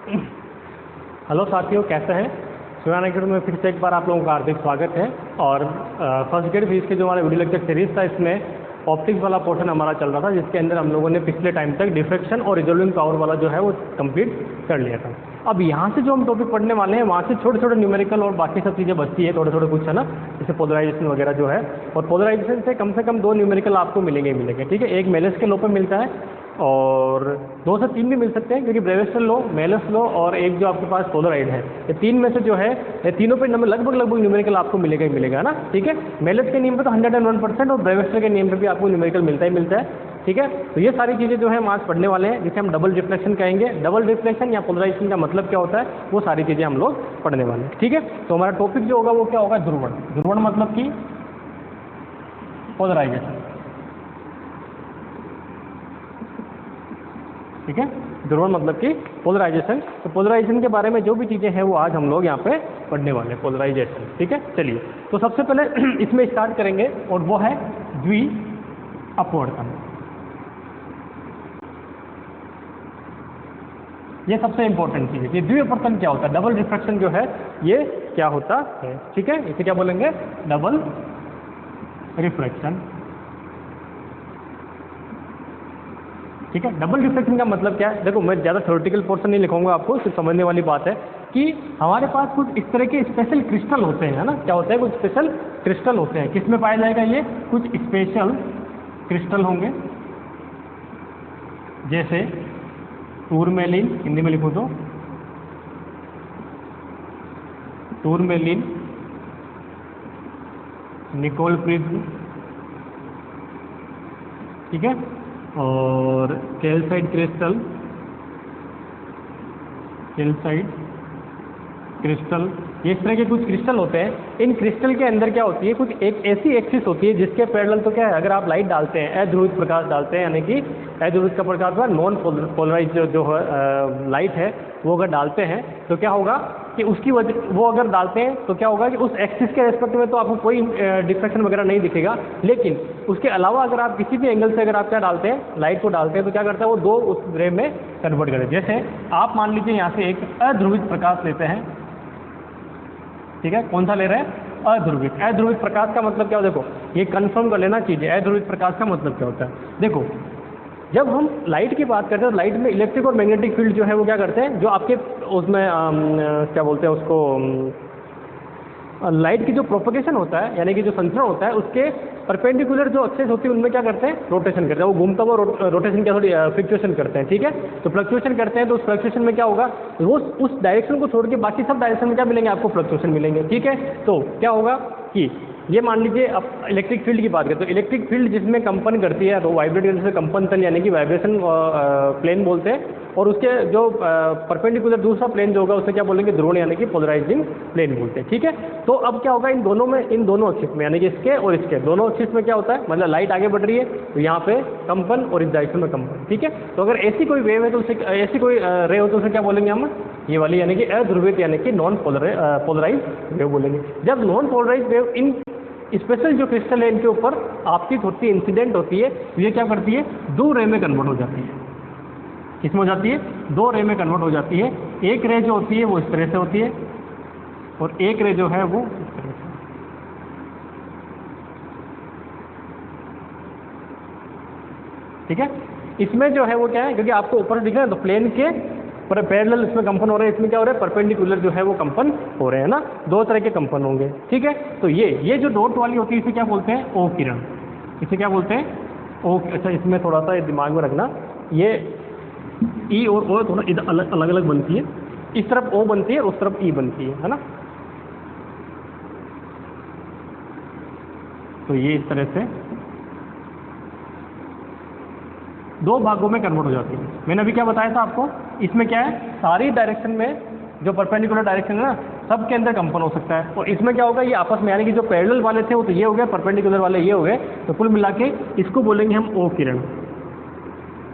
Hello साथियों, कैसे हैं? शिवान अकेडमी में फिर से एक बार आप लोगों का हार्दिक स्वागत है। और फर्स्ट ग्रेड फिजिक्स के जो हमारा वीडियो लेक्चर सीरीज था, इसमें ऑप्टिक्स वाला पोर्शन हमारा चल रहा था, जिसके अंदर हम लोगों ने पिछले टाइम तक डिफ्रैक्शन और रिजॉल्विंग पावर वाला जो है वो कंप्लीट कर लिया था। अब यहाँ से जो हम टॉपिक पढ़ने वाले हैं, वहाँ से छोटे छोटे न्यूमेरिकल और बाकी सब चीज़ें बचती है, थोड़े थोड़े कुछ है ना, जैसे पोलराइजेशन वगैरह जो है। और पोलराइजेशन से कम 2 न्यूमेरिकल आपको मिलेंगे ठीक है। एक मेलस के लॉ पे मिलता है और 2 से 3 भी मिल सकते हैं, क्योंकि ब्रेविस्टन लॉ, मेलस लॉ और एक जो आपके पास पोलराइड है, ये 3 में से जो है, ये तीनों पे नंबर लगभग न्यूमेरिकल आपको मिलेगा ही मिलेगा ना। ठीक है, मेलस के नियम पे तो 101% और ब्रेविस्टन के नियम पे भी आपको न्यूमेरिकल मिलता ही मिलता है। ठीक है, तो ये सारी चीज़ें जो है हम आज पढ़ने वाले हैं, जिसे हम डबल रिफ्लेक्शन कहेंगे। डबल रिफ्लेक्शन या पोलराइजेशन का मतलब क्या होता है, वो सारी चीज़ें हम लोग पढ़ने वाले हैं। ठीक है, तो हमारा टॉपिक जो होगा वो क्या होगा, ध्रुवण। ध्रुवण मतलब कि पोलराइजेशन। ठीक है, ध्रुवण मतलब कि पोलराइजेशन। तो पोलराइजेशन के बारे में जो भी चीज़ें हैं वो आज हम लोग यहाँ पे पढ़ने वाले हैं, पोलराइजेशन। ठीक है, चलिए तो सबसे पहले इसमें स्टार्ट करेंगे और वो है द्वि अपवर्तन। ये सबसे इंपॉर्टेंट चीज़ है कि द्वि अपवर्तन क्या होता है, डबल रिफ्रैक्शन जो है ये क्या होता है। ठीक है, इसे क्या बोलेंगे, डबल रिफ्रैक्शन। ठीक है, डबल रिफ्लेक्शन का मतलब क्या है, देखो मैं ज़्यादा थ्योरेटिकल पोर्शन नहीं लिखूंगा आपको, सिर्फ समझने वाली बात है कि हमारे पास कुछ इस तरह के स्पेशल क्रिस्टल होते हैं, है ना। क्या होते हैं, कुछ स्पेशल क्रिस्टल होते हैं। किस में पाया जाएगा, ये कुछ स्पेशल क्रिस्टल होंगे, जैसे टूरमेलिन, हिंदी में लिखो तो टूरमेलिन, निकोल प्रिज्म, ठीक है, और कैल्साइट क्रिस्टल, ये इस तरह के कुछ क्रिस्टल होते हैं। इन क्रिस्टल के अंदर क्या होती है, कुछ एक ऐसी एक्सिस होती है जिसके पैरेलल तो क्या है, अगर आप लाइट डालते हैं, अध्रुवित प्रकाश डालते हैं, यानी कि अध्रुवित का प्रकाश हुआ, नॉन पोलराइज जो लाइट है वो अगर डालते हैं तो क्या होगा कि उसकी वजह, वो अगर डालते हैं तो क्या होगा कि उस एक्सिस के रेस्पेक्ट में तो आपको कोई डिफ्रैक्शन वगैरह नहीं दिखेगा, लेकिन उसके अलावा अगर आप किसी भी एंगल से अगर आप क्या डालते हैं, लाइट को डालते हैं, तो क्या करता है वो दो उस रे में कन्वर्ट करें। जैसे आप मान लीजिए यहाँ से एक अध्रुवित प्रकाश लेते हैं, ठीक है, कौन सा ले रहे हैं, अध्रुवित। अध्रुवित प्रकाश का मतलब क्या हो, देखो ये कंफर्म कर लेना चीज़ें, अध्रुवित प्रकाश का मतलब क्या होता है। देखो जब हम लाइट की बात करते हैं तो लाइट में इलेक्ट्रिक और मैग्नेटिक फील्ड जो है वो क्या करते हैं, जो आपके उसमें क्या बोलते हैं उसको, लाइट की जो प्रोपगेशन होता है, यानी कि जो संचरण होता है, उसके परपेंडिकुलर जो एक्सेस होती है उनमें क्या करते हैं, रोटेशन करते हैं। वो घूमता हुआ रोटेशन क्या, थोड़ी फ्लक्चुएशन करते हैं। ठीक है, तो फ्लक्चुएशन करते हैं तो उस फ्लक्चुएशन में क्या होगा, वो उस डायरेक्शन को छोड़ के बाकी सब डायरेक्शन में क्या मिलेंगे, आपको फ्लक्चुएशन मिलेंगे। ठीक है, तो क्या होगा कि ये मान लीजिए अब इलेक्ट्रिक फील्ड की बात करें तो इलेक्ट्रिक फील्ड जिसमें कंपन करती है तो वाइब्रेट करने से कंपन तल, यानी कि वाइब्रेशन प्लेन बोलते हैं, और उसके जो परपेंडिकुलर दूसरा प्लेन जो होगा उसे क्या बोलेंगे, ध्रुवण, यानी कि पोलराइजिंग प्लेन बोलते हैं। ठीक है, तो अब क्या होगा, इन दोनों में, इन दोनों एक्सिस में, यानी कि इसके और इसके दोनों एक्सिस में क्या होता है, मतलब लाइट आगे बढ़ रही है तो यहाँ पे कंपन और इस डायरेक्शन में कंपन। ठीक है, तो अगर ऐसी कोई वेव है तो उसे, ऐसी कोई रे हो तो उसे क्या बोलेंगे हम, ये वाली, यानी कि अध्रुवित, यानी कि नॉन पोलराइज वेव बोलेंगे। जब non polarise wave in special जो क्रिस्टल है इनके ऊपर आपतित होती है, इंसिडेंट होती है, तो ये क्या करती है, 2 रे में कन्वर्ट हो जाती है। किसमें हो जाती है, 2 रे में कन्वर्ट हो जाती है। एक रे जो होती है वो इस तरह से होती है और एक रे जो है वो इस तरह से। ठीक है, इसमें जो है वो क्या है, क्योंकि आपको ऊपर दिख रहा है तो प्लेन के पर पैरेलल इसमें कंपन हो रहे हैं, इसमें क्या हो रहा है, परपेंडिकुलर जो है वो कंपन हो रहे हैं ना, 2 तरह के कंपन होंगे। ठीक है, तो ये जो डॉट वाली होती है इसे क्या बोलते हैं, ओ किरण। इसे क्या बोलते हैं, ओ। अच्छा, इसमें थोड़ा सा दिमाग में रखना, ये ई और ओ थोड़ा इधर अलग अलग बनती है, इस तरफ ओ बनती है, उस तरफ ई बनती है ना। तो ये इस तरह से 2 भागों में कन्वर्ट हो जाती है। मैंने अभी क्या बताया था आपको, इसमें क्या है, सारी डायरेक्शन में जो परपेंडिकुलर डायरेक्शन है ना, सब के अंदर कंपन हो सकता है। और इसमें क्या होगा, ये आपस में, यानी कि जो पैरेलल वाले थे वो तो ये हो गए, परपेंडिकुलर वाले ये हो गए, तो कुल मिला के इसको बोलेंगे हम ओ किरण,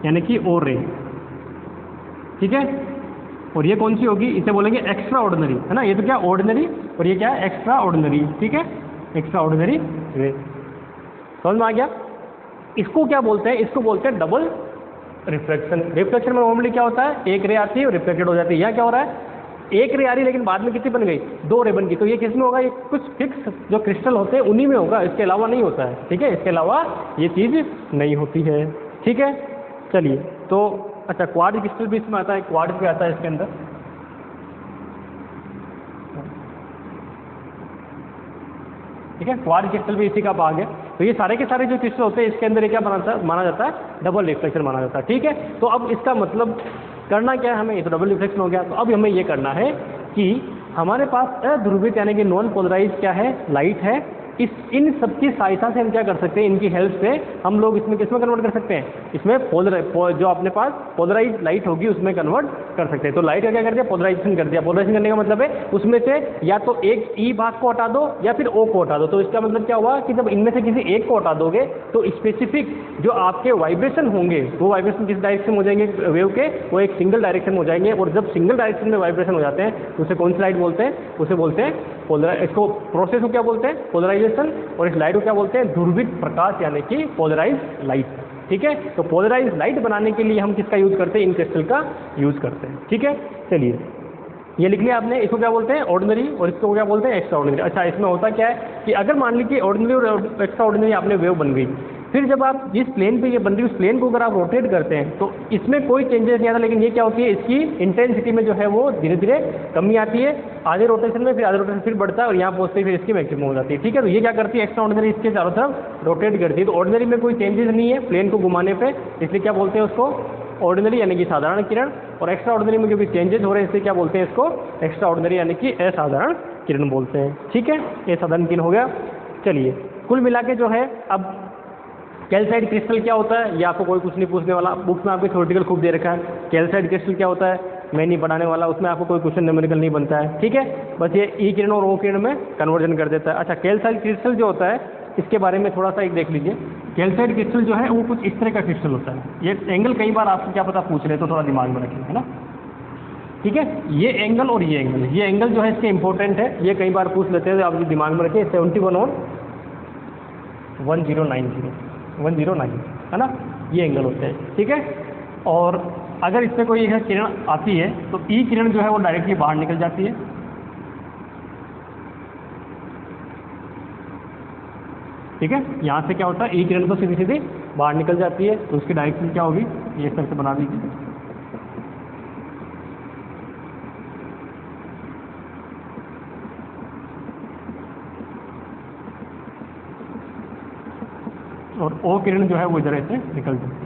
यानी कि ओ रे। ठीक है, और ये कौन सी होगी, इसे बोलेंगे एक्स्ट्रा ऑर्डिनरी, है ना। ये तो क्या ऑर्डिनरी और ये क्या है, एक्स्ट्रा ऑर्डिनरी। ठीक है, एक्स्ट्रा ऑर्डिनरी रे, समझ में आ गया। इसको क्या बोलते हैं, इसको बोलते हैं डबल रिफ्लेक्शन। रिफ्लेक्शन में नॉर्मली क्या होता है, एक रे आती है और रिफ्लेक्टेड हो जाती है। यहाँ क्या हो रहा है, एक रे आ रही लेकिन बाद में कितनी बन गई, 2 रे बन गई। तो ये किस में होगा, ये कुछ फिक्स जो क्रिस्टल होते हैं उन्हीं में होगा, इसके अलावा नहीं होता है। ठीक है, इसके अलावा ये चीज़ नहीं होती है। ठीक है, चलिए तो अच्छा क्वार्ट्ज क्रिस्टल भी इसमें आता है, क्वार्ट्ज भी आता है इसके अंदर। ठीक है, क्वार्ट्ज क्रिस्टल भी इसी का भाग है। तो ये सारे के सारे जो क्रिस्टल होते हैं इसके अंदर ये क्या माना जाता है, डबल रिफ्लेक्शन माना जाता है। ठीक है, तो अब इसका मतलब करना क्या है हमें, ये तो डबल रिफ्लेक्शन हो गया। तो अब हमें ये करना है कि हमारे पास अध्रुवित यानी कि नॉन पोलराइज क्या है, लाइट है। इन सब की सहायता से हम क्या कर सकते हैं, इनकी हेल्प से हम लोग इसमें किसमें कन्वर्ट कर सकते हैं, इसमें जो अपने पास पोलराइज लाइट होगी उसमें कन्वर्ट कर सकते हैं। तो लाइट का क्या कर दिया, पोलराइजेशन कर दिया। पोलराइजेशन करने का मतलब है उसमें से या तो एक ई भाग को हटा दो या फिर ओ को हटा दो। तो इसका मतलब क्या हुआ कि जब इनमें से किसी एक को हटा दोगे तो स्पेसिफिक जो आपके वाइब्रेशन होंगे वो वाइब्रेशन किस डायरेक्शन में हो जाएंगे वेव के, वो एक सिंगल डायरेक्शन में हो जाएंगे। और जब सिंगल डायरेक्शन में वाइब्रेशन हो जाते हैं तो उसे कौन सी लाइट बोलते हैं, उसे बोलते हैं इसको प्रोसेस को क्या बोलते हैं, पोलराइजेशन। और इस लाइट को क्या बोलते हैं, ध्रुवित प्रकाश यानी कि पोलराइज लाइट। ठीक है, तो पोलराइज लाइट बनाने के लिए हम किसका यूज करते हैं, इन क्रिस्टल का यूज करते हैं। ठीक है, चलिए ये लिख लिया आपने। इसको क्या बोलते हैं, ऑर्डिनरी, और इसको क्या बोलते हैं, एक्स्ट्रा ऑर्डिनरी। अच्छा, इसमें होता क्या है कि अगर मान लीजिए ऑर्डिनरी और एक्स्ट्रा ऑर्डिनरी आपने वेव बन गई, फिर जब आप जिस प्लेन पे ये बन रही है उस प्लेन को अगर आप रोटेट करते हैं तो इसमें कोई चेंजेस नहीं आता। लेकिन ये क्या होती है, इसकी इंटेंसिटी में जो है वो धीरे धीरे कमी आती है, आधे रोटेशन में, फिर आधे रोटेशन फिर बढ़ता है और यहाँ पहुँचते ही फिर इसकी मैक्सिमम हो जाती है। ठीक है, तो ये क्या करती है, एक्स्ट्रा ऑर्डिनरी इसके चारों तरफ रोटेट करती है। तो ऑर्डिनरी में कोई चेंजेस नहीं है प्लेन को घुमाने पर, इसलिए क्या बोलते हैं उसको ऑर्डिनरी यानी कि साधारण किरण। और एक्स्ट्रा ऑर्डिनरी में जो भी चेंजेस हो रहे हैं इससे क्या बोलते हैं, इसको एक्स्ट्रा ऑर्डिनरी यानी कि असाधारण किरण बोलते हैं। ठीक है, असाधारण किरण हो गया। चलिए कुल मिला के जो है, अब कैल्साइट क्रिस्टल क्या होता है, ये आपको कोई कुछ नहीं पूछने वाला, बुक्स में आपके थ्योरेटिकल खूब दे रखा है। कैल्साइट क्रिस्टल क्या होता है मैं नहीं पढ़ाने वाला, उसमें आपको कोई क्वेश्चन न्यूमेरिकल नहीं बनता है। ठीक है, बस ये ई किरण और ओ किरण में कन्वर्जन कर देता है। अच्छा, कैल्साइट क्रिस्टल जो होता है इसके बारे में थोड़ा सा एक देख लीजिए। कैल्साइट क्रिस्टल जो है वो कुछ इस तरह का क्रिस्टल होता है। ये एंगल कई बार आपको क्या पता पूछ रहे तो थोड़ा दिमाग में रखिए, है ना। ठीक है, ये एंगल और ये एंगल जो है इसके इंपॉर्टेंट है, ये कई बार पूछ लेते हैं, तो आप दिमाग में रखिए। 71 और 1090 है ना, ये एंगल होते हैं। ठीक है, और अगर इसमें कोई एक किरण आती है तो ई किरण जो है वो डायरेक्टली बाहर निकल जाती है। ठीक है, यहाँ से क्या होता है, ई किरण तो सीधी सीधी बाहर निकल जाती है, तो उसकी डायरेक्शन क्या होगी, ये इस तरह से बना दीजिए। और ओ किरण जो है वो इधर से निकल जाती है।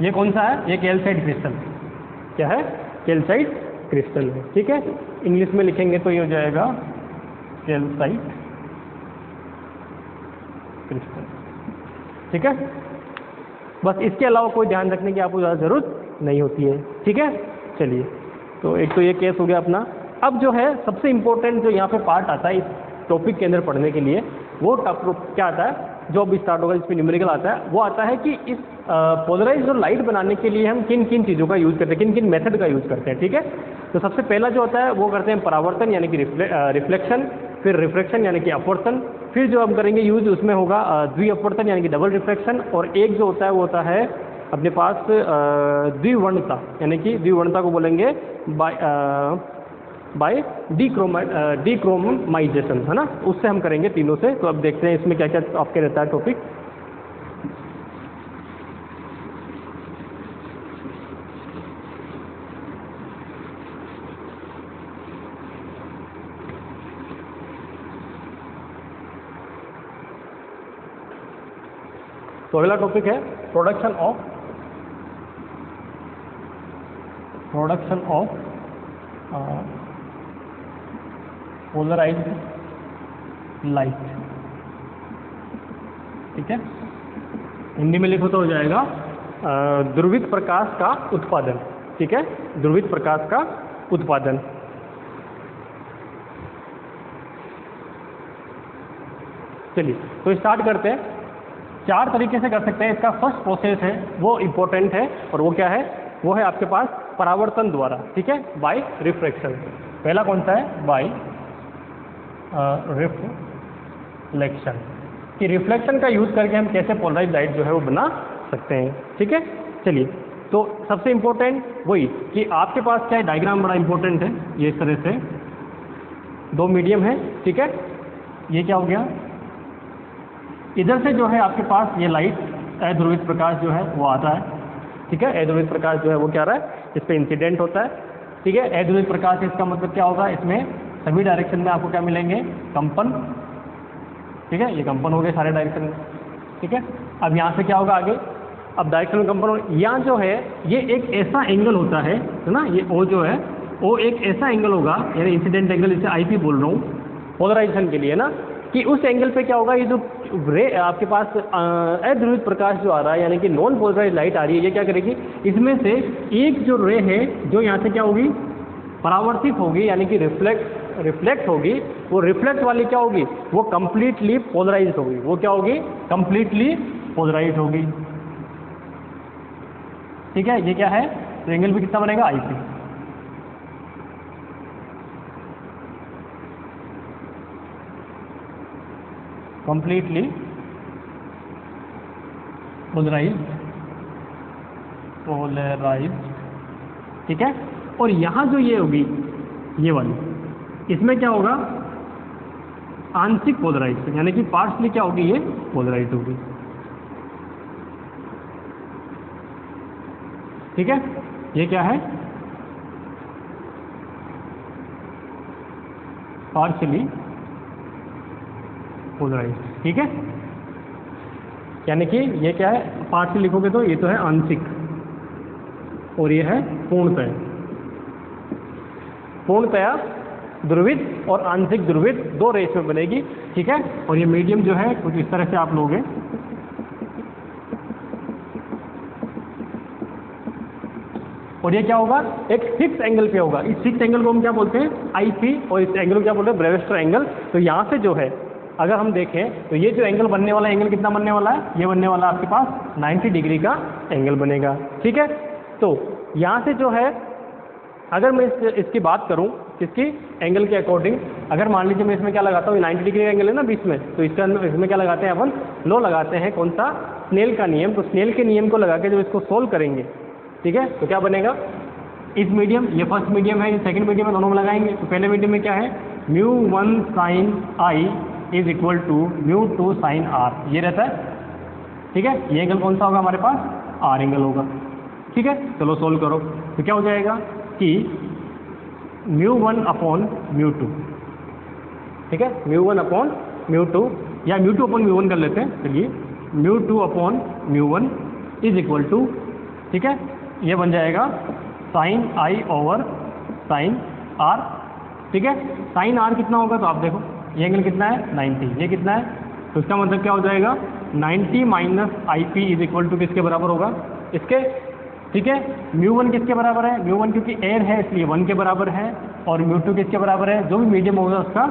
ये कौन सा है, ये कैल्साइट क्रिस्टल। क्या है, कैल्साइट क्रिस्टल है। ठीक है, इंग्लिश में लिखेंगे तो ये हो जाएगा कैल्साइट क्रिस्टल। ठीक है, बस इसके अलावा कोई ध्यान रखने की आपको ज़्यादा ज़रूरत नहीं होती है। ठीक है, चलिए तो एक तो ये केस हो गया अपना। अब जो है सबसे इम्पोर्टेंट जो यहाँ पे पार्ट आता है इस टॉपिक के अंदर पढ़ने के लिए, वो क्या आता है, जो अभी स्टार्ट होगा जिसमें न्यूमेरिकल आता है, वो आता है कि इस पोलराइज्ड और लाइट बनाने के लिए हम किन किन चीज़ों का यूज़ करते हैं, किन किन मेथड का यूज़ करते हैं। ठीक है, तो सबसे पहला जो होता है वो करते हैं परावर्तन यानी कि रिफ्लेक्शन, फिर रिफ्रैक्शन यानी कि अपवर्तन, फिर जो हम करेंगे यूज उसमें होगा द्विअपवर्तन यानी कि डबल रिफ्रैक्शन, और एक जो होता है वो होता है अपने पास द्विवर्णता यानी कि द्विवर्णता को बोलेंगे बाय डीक्रोमाइजेशन, है ना, उससे हम करेंगे तीनों से। तो अब देखते हैं इसमें क्या क्या आपके रहता है टॉपिक। तो अगला टॉपिक है प्रोडक्शन ऑफ पोलराइज्ड लाइट। ठीक है, हिंदी में लिखो तो हो जाएगा ध्रुवित प्रकाश का उत्पादन। ठीक है, ध्रुवित प्रकाश का उत्पादन। चलिए तो स्टार्ट करते हैं। 4 तरीके से कर सकते हैं। इसका फर्स्ट प्रोसेस है वो इम्पोर्टेंट है, और वो क्या है, वो है आपके पास परावर्तन द्वारा। ठीक है, बाय रिफ्रैक्शन। पहला कौन सा है, बाय रिफ्लेक्शन। कि रिफ्लेक्शन का यूज़ करके हम कैसे पोलराइज लाइट जो है वो बना सकते हैं। ठीक है, चलिए, तो सबसे इम्पोर्टेंट वही कि आपके पास क्या है, डायग्राम बड़ा इंपॉर्टेंट है। ये इस तरह से दो मीडियम है, ठीक है, ये क्या हो गया, इधर से जो है आपके पास ये लाइट अध्रुवित प्रकाश जो है वो आता है। ठीक है, अध्रुवित प्रकाश जो है वो क्या रहा है, इस पर इंसिडेंट होता है। ठीक है, अध्रुवित प्रकाश इसका मतलब क्या होगा, इसमें सभी डायरेक्शन में आपको क्या मिलेंगे, कंपन। ठीक है, ये कंपन हो गए सारे डायरेक्शन में। ठीक है, अब यहाँ से क्या होगा आगे, अब डायरेक्शन में कंपन हो, यहाँ जो है ये एक ऐसा एंगल होता है ना, ये ओ जो है वो एक ऐसा एंगल होगा, यानी इंसिडेंट एंगल, इसे आईपी बोल रहा हूँ पोलराइजेशन के लिए ना, कि उस एंगल पे क्या होगा, ये जो रे आपके पास अध्रुवित प्रकाश जो आ रहा है, यानी कि नॉन पोलराइज लाइट आ रही है, ये क्या करेगी, इसमें से एक जो रे है जो यहाँ से क्या होगी, परावर्तित होगी, यानी कि रिफ्लेक्ट होगी, वो रिफ्लेक्ट वाली क्या होगी, वो कंप्लीटली पोलराइज होगी। वो क्या होगी, कंप्लीटली पोलराइज होगी। ठीक है, ये क्या है, तो एंगल भी कितना बनेगा, आईपी। Completely polarise. ठीक है, और यहाँ जो ये होगी, ये वाली, इसमें क्या होगा, आंशिक पोलराइज, यानी कि पार्शली क्या होगी, ये पोलराइज होगी। ठीक है, ये क्या है, पार्शली पोलराइज। ठीक है, यानी कि ये क्या है, पार्शली लिखोगे तो ये तो है आंशिक, और ये है पूर्णतया। पूर्णतया ध्रुवित और आंशिक ध्रुवित दो रेस में बनेगी। ठीक है, और ये मीडियम जो है कुछ इस तरह से आप लोगे, और ये क्या होगा, एक फिक्स एंगल पे होगा। इस फिक्स एंगल को हम क्या बोलते हैं, आईपी, और इस एंगल को क्या बोलते हैं, ब्रेविस्टर एंगल। तो यहाँ से जो है अगर हम देखें तो ये जो एंगल बनने वाला, एंगल कितना बनने वाला है, ये बनने वाला आपके पास 90 डिग्री का एंगल बनेगा। ठीक है, तो यहाँ से जो है अगर मैं इसकी बात करूँ, किसकी, एंगल के अकॉर्डिंग, अगर मान लीजिए मैं इसमें क्या लगाता हूँ, 90 डिग्री का एंगल है ना बीच में, तो इसमें क्या लगाते हैं अपन, लो लगाते हैं, कौन सा, स्नेल का नियम। तो स्नेल के नियम को लगा के जब इसको सोल्व करेंगे, ठीक है, तो क्या बनेगा, इस मीडियम, ये फर्स्ट मीडियम है, ये सेकंड मीडियम है, दोनों में लगाएंगे। तो पहले मीडियम में क्या है, μ1 sin I is equal to μ2 sin R, ये रहता है। ठीक है, ये एंगल कौन सा होगा हमारे पास, R एंगल होगा। ठीक है, चलो सोल्व करो, तो क्या हो जाएगा कि μ1 अपॉन μ2, ठीक है, μ1 अपॉन μ2 या μ2 अपॉन μ1 कर लेते हैं, चलिए, μ2 अपॉन μ1 इज इक्वल टू, ठीक है, ये बन जाएगा sine I over sine R। ठीक है, साइन R कितना होगा, तो आप देखो ये एंगल कितना है, 90, ये कितना है, तो इसका मतलब क्या हो जाएगा, 90 minus IP is equal to किसके बराबर होगा, इसके। ठीक है, μ1 किसके बराबर है, μ1 क्योंकि एयर है इसलिए 1 के बराबर है, और μ2 किसके बराबर है, जो भी मीडियम होगा उसका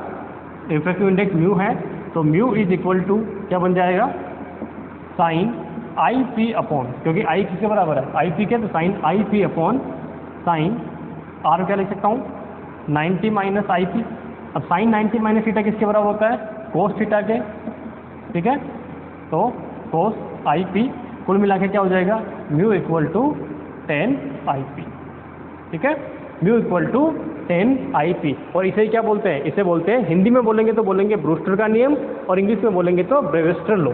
रिफ्रैक्टिव इंडेक्स μ है, तो μ इज इक्वल टू क्या बन जाएगा, साइन IP अपॉन, क्योंकि I किसके बराबर है, IP के, तो sine IP upon sine R क्या लिख सकता हूँ, 90 माइनस IP। अब साइन 90 माइनस थीटा किसके बराबर होता है, कोस थीटा के। ठीक है, तो कोस IP, कुल मिला के क्या हो जाएगा, μ इक्वल टू 10 IP। ठीक है, μ इक्वल टू 10 IP, और इसे क्या बोलते हैं, इसे बोलते हैं, हिंदी में बोलेंगे तो बोलेंगे ब्रूस्टर का नियम, और इंग्लिश में बोलेंगे तो ब्रेविस्टर लॉ।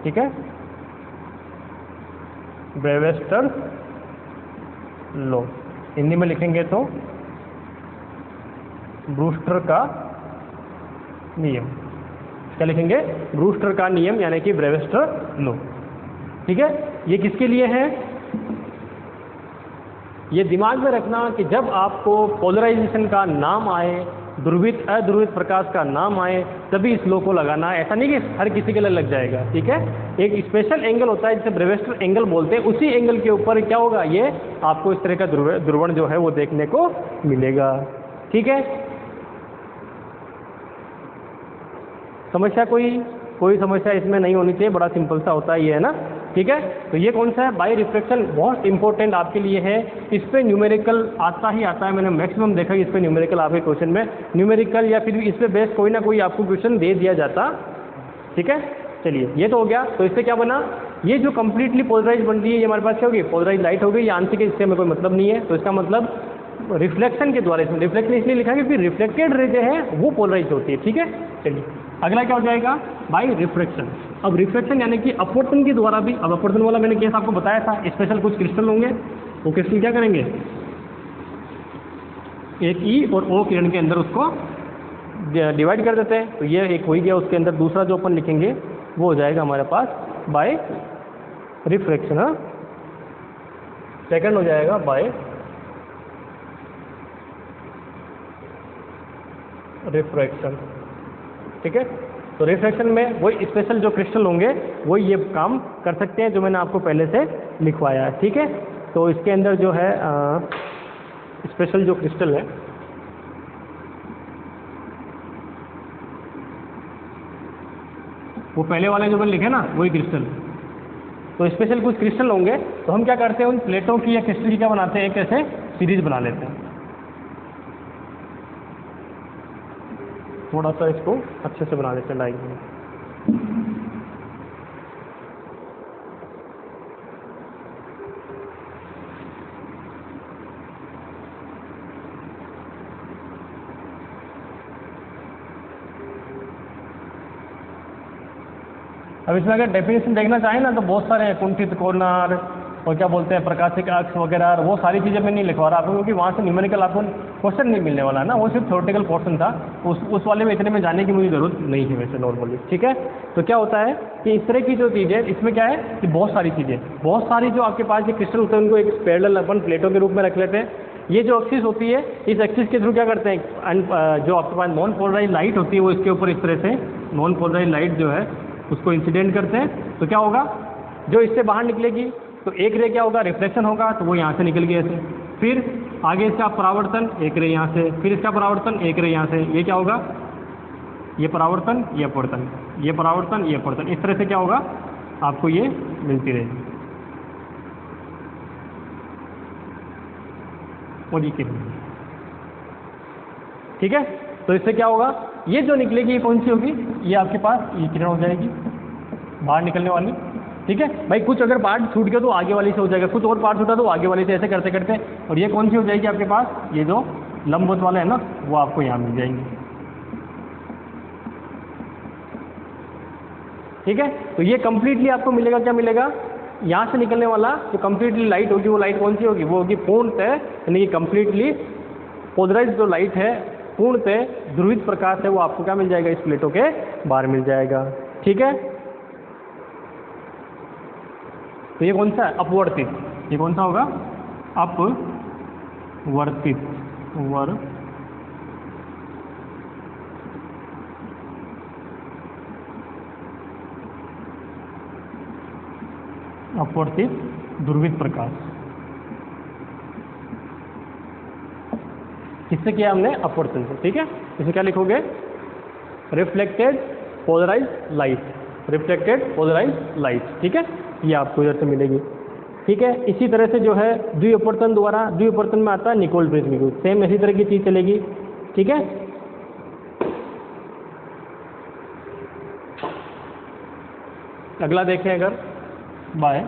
ठीक है, ब्रेविस्टर लॉ, हिंदी में लिखेंगे तो ब्रूस्टर का नियम, क्या लिखेंगे, ब्रूस्टर का नियम, यानी कि ब्रेविस्टर लॉ। ठीक है, ये किसके लिए है, ये दिमाग में रखना कि जब आपको पोलराइजेशन का नाम आए, ध्रुवित अध्रुवित प्रकाश का नाम आए, तभी इस लॉ को लगाना है। ऐसा नहीं कि हर किसी के लिए लग जाएगा। ठीक है, एक स्पेशल एंगल होता है जिसे ब्रेविस्टर एंगल बोलते हैं, उसी एंगल के ऊपर क्या होगा, ये आपको इस तरह का ध्रुवण जो है वो देखने को मिलेगा। ठीक है, समस्या कोई समस्या इसमें नहीं होनी चाहिए, बड़ा सिंपल सा होता है ये, है ना। ठीक है, तो ये कौन सा है, बाय रिफ्लेक्शन, बहुत इंपॉर्टेंट आपके लिए है। इस पे न्यूमेरिकल आता ही आता है, मैंने मैक्सिमम देखा कि इस पे न्यूमेरिकल आपके क्वेश्चन में न्यूमेरिकल या फिर इस पे बेस कोई ना कोई आपको क्वेश्चन दे दिया जाता। ठीक है, चलिए ये तो हो गया। तो इससे क्या बना, ये जो कंप्लीटली पोलराइज बन रही है ये हमारे पास क्या होगी, पोलराइज लाइट हो गई। ये आंसर के इससे हमें कोई मतलब नहीं है। तो इसका मतलब रिफ्लेक्शन के द्वारा, इसमें रिफ्लेक्शन इसलिए लिखा है क्योंकि रिफ्लेक्टेड रे जो है वो पोलराइज होती है। ठीक है, चलिए अगला क्या हो जाएगा, बाय रिफ्रैक्शन। अब रिफ्रैक्शन यानी कि अपवर्तन के द्वारा भी, अब अपवर्तन वाला मैंने केस आपको बताया था, स्पेशल कुछ क्रिस्टल होंगे, वो क्रिस्टल क्या करेंगे, एक ई और ओ किरण के अंदर उसको डिवाइड कर देते हैं। तो ये एक हो ही गया, उसके अंदर दूसरा जो अपन लिखेंगे वो हो जाएगा हमारे पास बाय रिफ्रैक्शन। हाँ, सेकंड हो जाएगा बाय रिफ्रैक्शन। ठीक है, तो रिफ्रैक्शन में वही स्पेशल जो क्रिस्टल होंगे वही ये काम कर सकते हैं जो मैंने आपको पहले से लिखवाया है। ठीक है, तो इसके अंदर जो है स्पेशल जो क्रिस्टल है वो पहले वाले जो मैंने लिखे ना वही क्रिस्टल। तो स्पेशल कुछ क्रिस्टल होंगे, तो हम क्या करते हैं उन प्लेटों की या क्रिस्टल की क्या बनाते हैं, एक ऐसे सीरीज बना लेते हैं। थोड़ा सा इसको अच्छे से बना देते हैं लाइन में। अब इसमें अगर डेफिनेशन देखना चाहें ना तो बहुत सारे हैं, कुंठित कोणार्ध और क्या बोलते हैं प्रकाशिक अक्ष वगैरह, वो सारी चीज़ें मैं नहीं लिखवा रहा आपको क्योंकि वहाँ से न्यूमेरिकल आपको क्वेश्चन नहीं मिलने वाला है ना, वो सिर्फ थ्योरेटिकल पोर्शन था। उस वाले में इतने में जाने की मुझे ज़रूरत नहीं है वैसे नॉर्मली। ठीक है, तो क्या होता है कि इस तरह की जो चीज़ें इसमें क्या है कि बहुत सारी चीज़ें, बहुत सारी जो आपके पास जो क्रिस्टल होते हैं उनको एक पैरेलल अपन प्लेटों के रूप में रख लेते हैं। ये जो एक्सिस होती है, इस एक्सिस के थ्रू क्या करते हैं, जो आपके पास नॉन पोलराइज लाइट होती है वो इसके ऊपर इस तरह से नॉन पोलराइज लाइट जो है उसको इंसिडेंट करते हैं। तो क्या होगा, जो इससे बाहर निकलेगी तो एक रे क्या होगा, रिफ्लेक्शन होगा, तो वो यहाँ से निकल गया ऐसे। फिर आगे इसका परावर्तन, एक रे यहाँ से, फिर इसका परावर्तन, एक रे यहाँ से, ये क्या होगा, ये परावर्तन, ये अपवर्तन, ये परावर्तन, ये अपवर्तन, इस तरह से क्या होगा आपको ये मिलती रहेगी। और ये किरण, ठीक है, तो इससे क्या होगा, ये जो निकलेगी ये कौन सी होगी, ये आपके पास ये किरण हो जाएगी बाहर निकलने वाली। ठीक है भाई, कुछ अगर पार्ट छूट गया तो आगे वाली से हो जाएगा, कुछ और पार्ट छूटा तो आगे वाली से, ऐसे करते करते। और ये कौन सी हो जाएगी आपके पास, ये जो लंबवत वाला है ना वो आपको यहाँ मिल जाएंगे। ठीक है, तो ये कंप्लीटली आपको मिलेगा, क्या मिलेगा, यहाँ से निकलने वाला जो कंप्लीटली लाइट होगी वो लाइट कौन सी होगी, वो होगी पूर्णतः यानी कि कंप्लीटली पोलराइज्ड जो लाइट है, पूर्णतः ध्रुवित प्रकाश है, वो आपको क्या मिल जाएगा, इस प्लेटों के बाहर मिल जाएगा। ठीक है, तो ये कौन सा है, अपवर्तित, ये कौन सा होगा, अपवर्तित, अपवर्तित ध्रुवित प्रकाश। किससे किया हमने, अपवर्तन से। ठीक है, इसे क्या लिखोगे, reflected polarise light, reflected polarise light. ठीक है, ये आपको इधर से मिलेगी। ठीक है, इसी तरह से जो है द्विअपवर्तन द्वारा, द्विअपवर्तन में आता है निकोल प्रिज्म, सेम इसी तरह की चीज़ चलेगी। ठीक है, अगला देखें अगर बाय,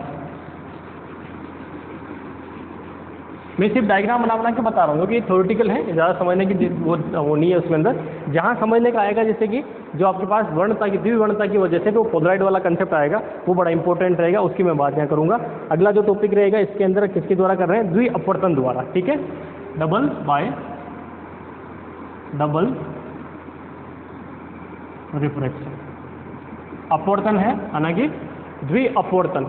मैं सिर्फ डायग्राम बना के बता रहा हूँ क्योंकि थ्योरेटिकल है, ज़्यादा समझने की वो नहीं है उसके अंदर। जहाँ समझने का आएगा जैसे कि जो आपके पास वर्णता की, द्विवर्णता की वजह से तो पोलराइड वाला कंसेप्ट आएगा, वो बड़ा इंपॉर्टेंट रहेगा, उसकी मैं बात यहाँ करूँगा। अगला जो टॉपिक रहेगा इसके अंदर किसके द्वारा कर रहे हैं, द्विअपवर्तन द्वारा। ठीक है, डबल बाय डबल रिफ्रैक्शन, अपवर्तन है हालांकि द्विअपवर्तन,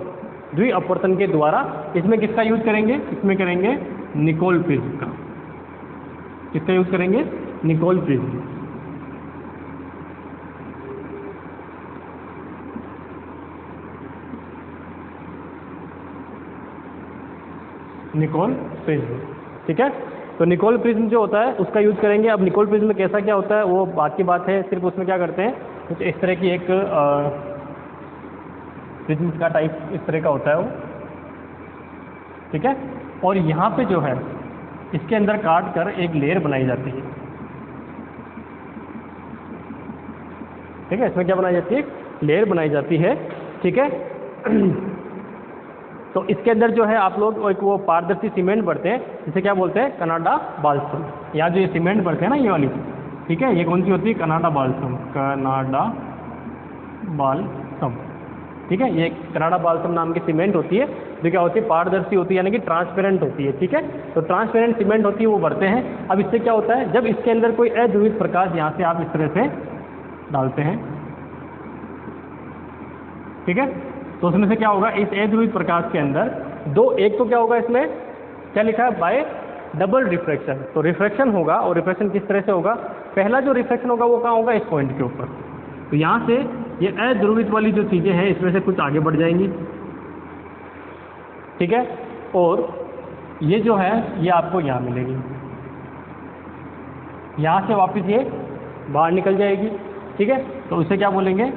द्विअपवर्तन के द्वारा इसमें किसका यूज करेंगे, इसमें करेंगे निकोल प्रिज्म का। किसका यूज करेंगे, निकोल प्रिज्म। Nicol prism. ठीक है, तो निकोल प्रिज्म जो होता है उसका यूज करेंगे। अब निकोल प्रिज्म में कैसा क्या होता है वो बात की बात है, सिर्फ उसमें क्या करते हैं, कुछ इस तरह की एक प्रिज्म का टाइप इस तरह का होता है वो। ठीक है, और यहाँ पे जो है इसके अंदर काट कर एक लेयर बनाई जाती है। ठीक है, इसमें क्या बनाई जाती है, लेयर बनाई जाती है, ठीक है। तो इसके अंदर जो है आप लोग एक वो पारदर्शी सीमेंट भरते हैं, जिसे क्या बोलते हैं, कनाडा बाल्सम। यहाँ जो ये सीमेंट भरते हैं ना, ये वाली, ठीक है, ये कौन सी होती है, कनाडा बाल्सम, कनाडा बाल्सम, ठीक है। ये कनाडा बाल्सम नाम की सीमेंट होती है, जो क्या होती है, पारदर्शी होती है, यानी कि ट्रांसपेरेंट होती है, ठीक है। तो ट्रांसपेरेंट सीमेंट होती है, वो भरते हैं। अब इससे क्या होता है, जब इसके अंदर कोई अध्रुवित प्रकाश यहाँ से आप इस तरह से डालते हैं, ठीक है, तो उसमें से क्या होगा, इस अध्रुवित प्रकाश के अंदर एक तो क्या होगा, इसमें क्या लिखा है, बाय डबल रिफ्रैक्शन। तो रिफ्रैक्शन होगा, और रिफ्रैक्शन किस तरह से होगा, पहला जो रिफ्रैक्शन होगा वो कहाँ होगा, इस पॉइंट के ऊपर। तो यहाँ से ये अध्रुवित वाली जो चीज़ें हैं, इसमें से कुछ आगे बढ़ जाएंगी, ठीक है, और ये जो है ये आपको यहाँ मिलेगी, यहाँ से वापस ये बाहर निकल जाएगी, ठीक है। तो उसे क्या बोलेंगे,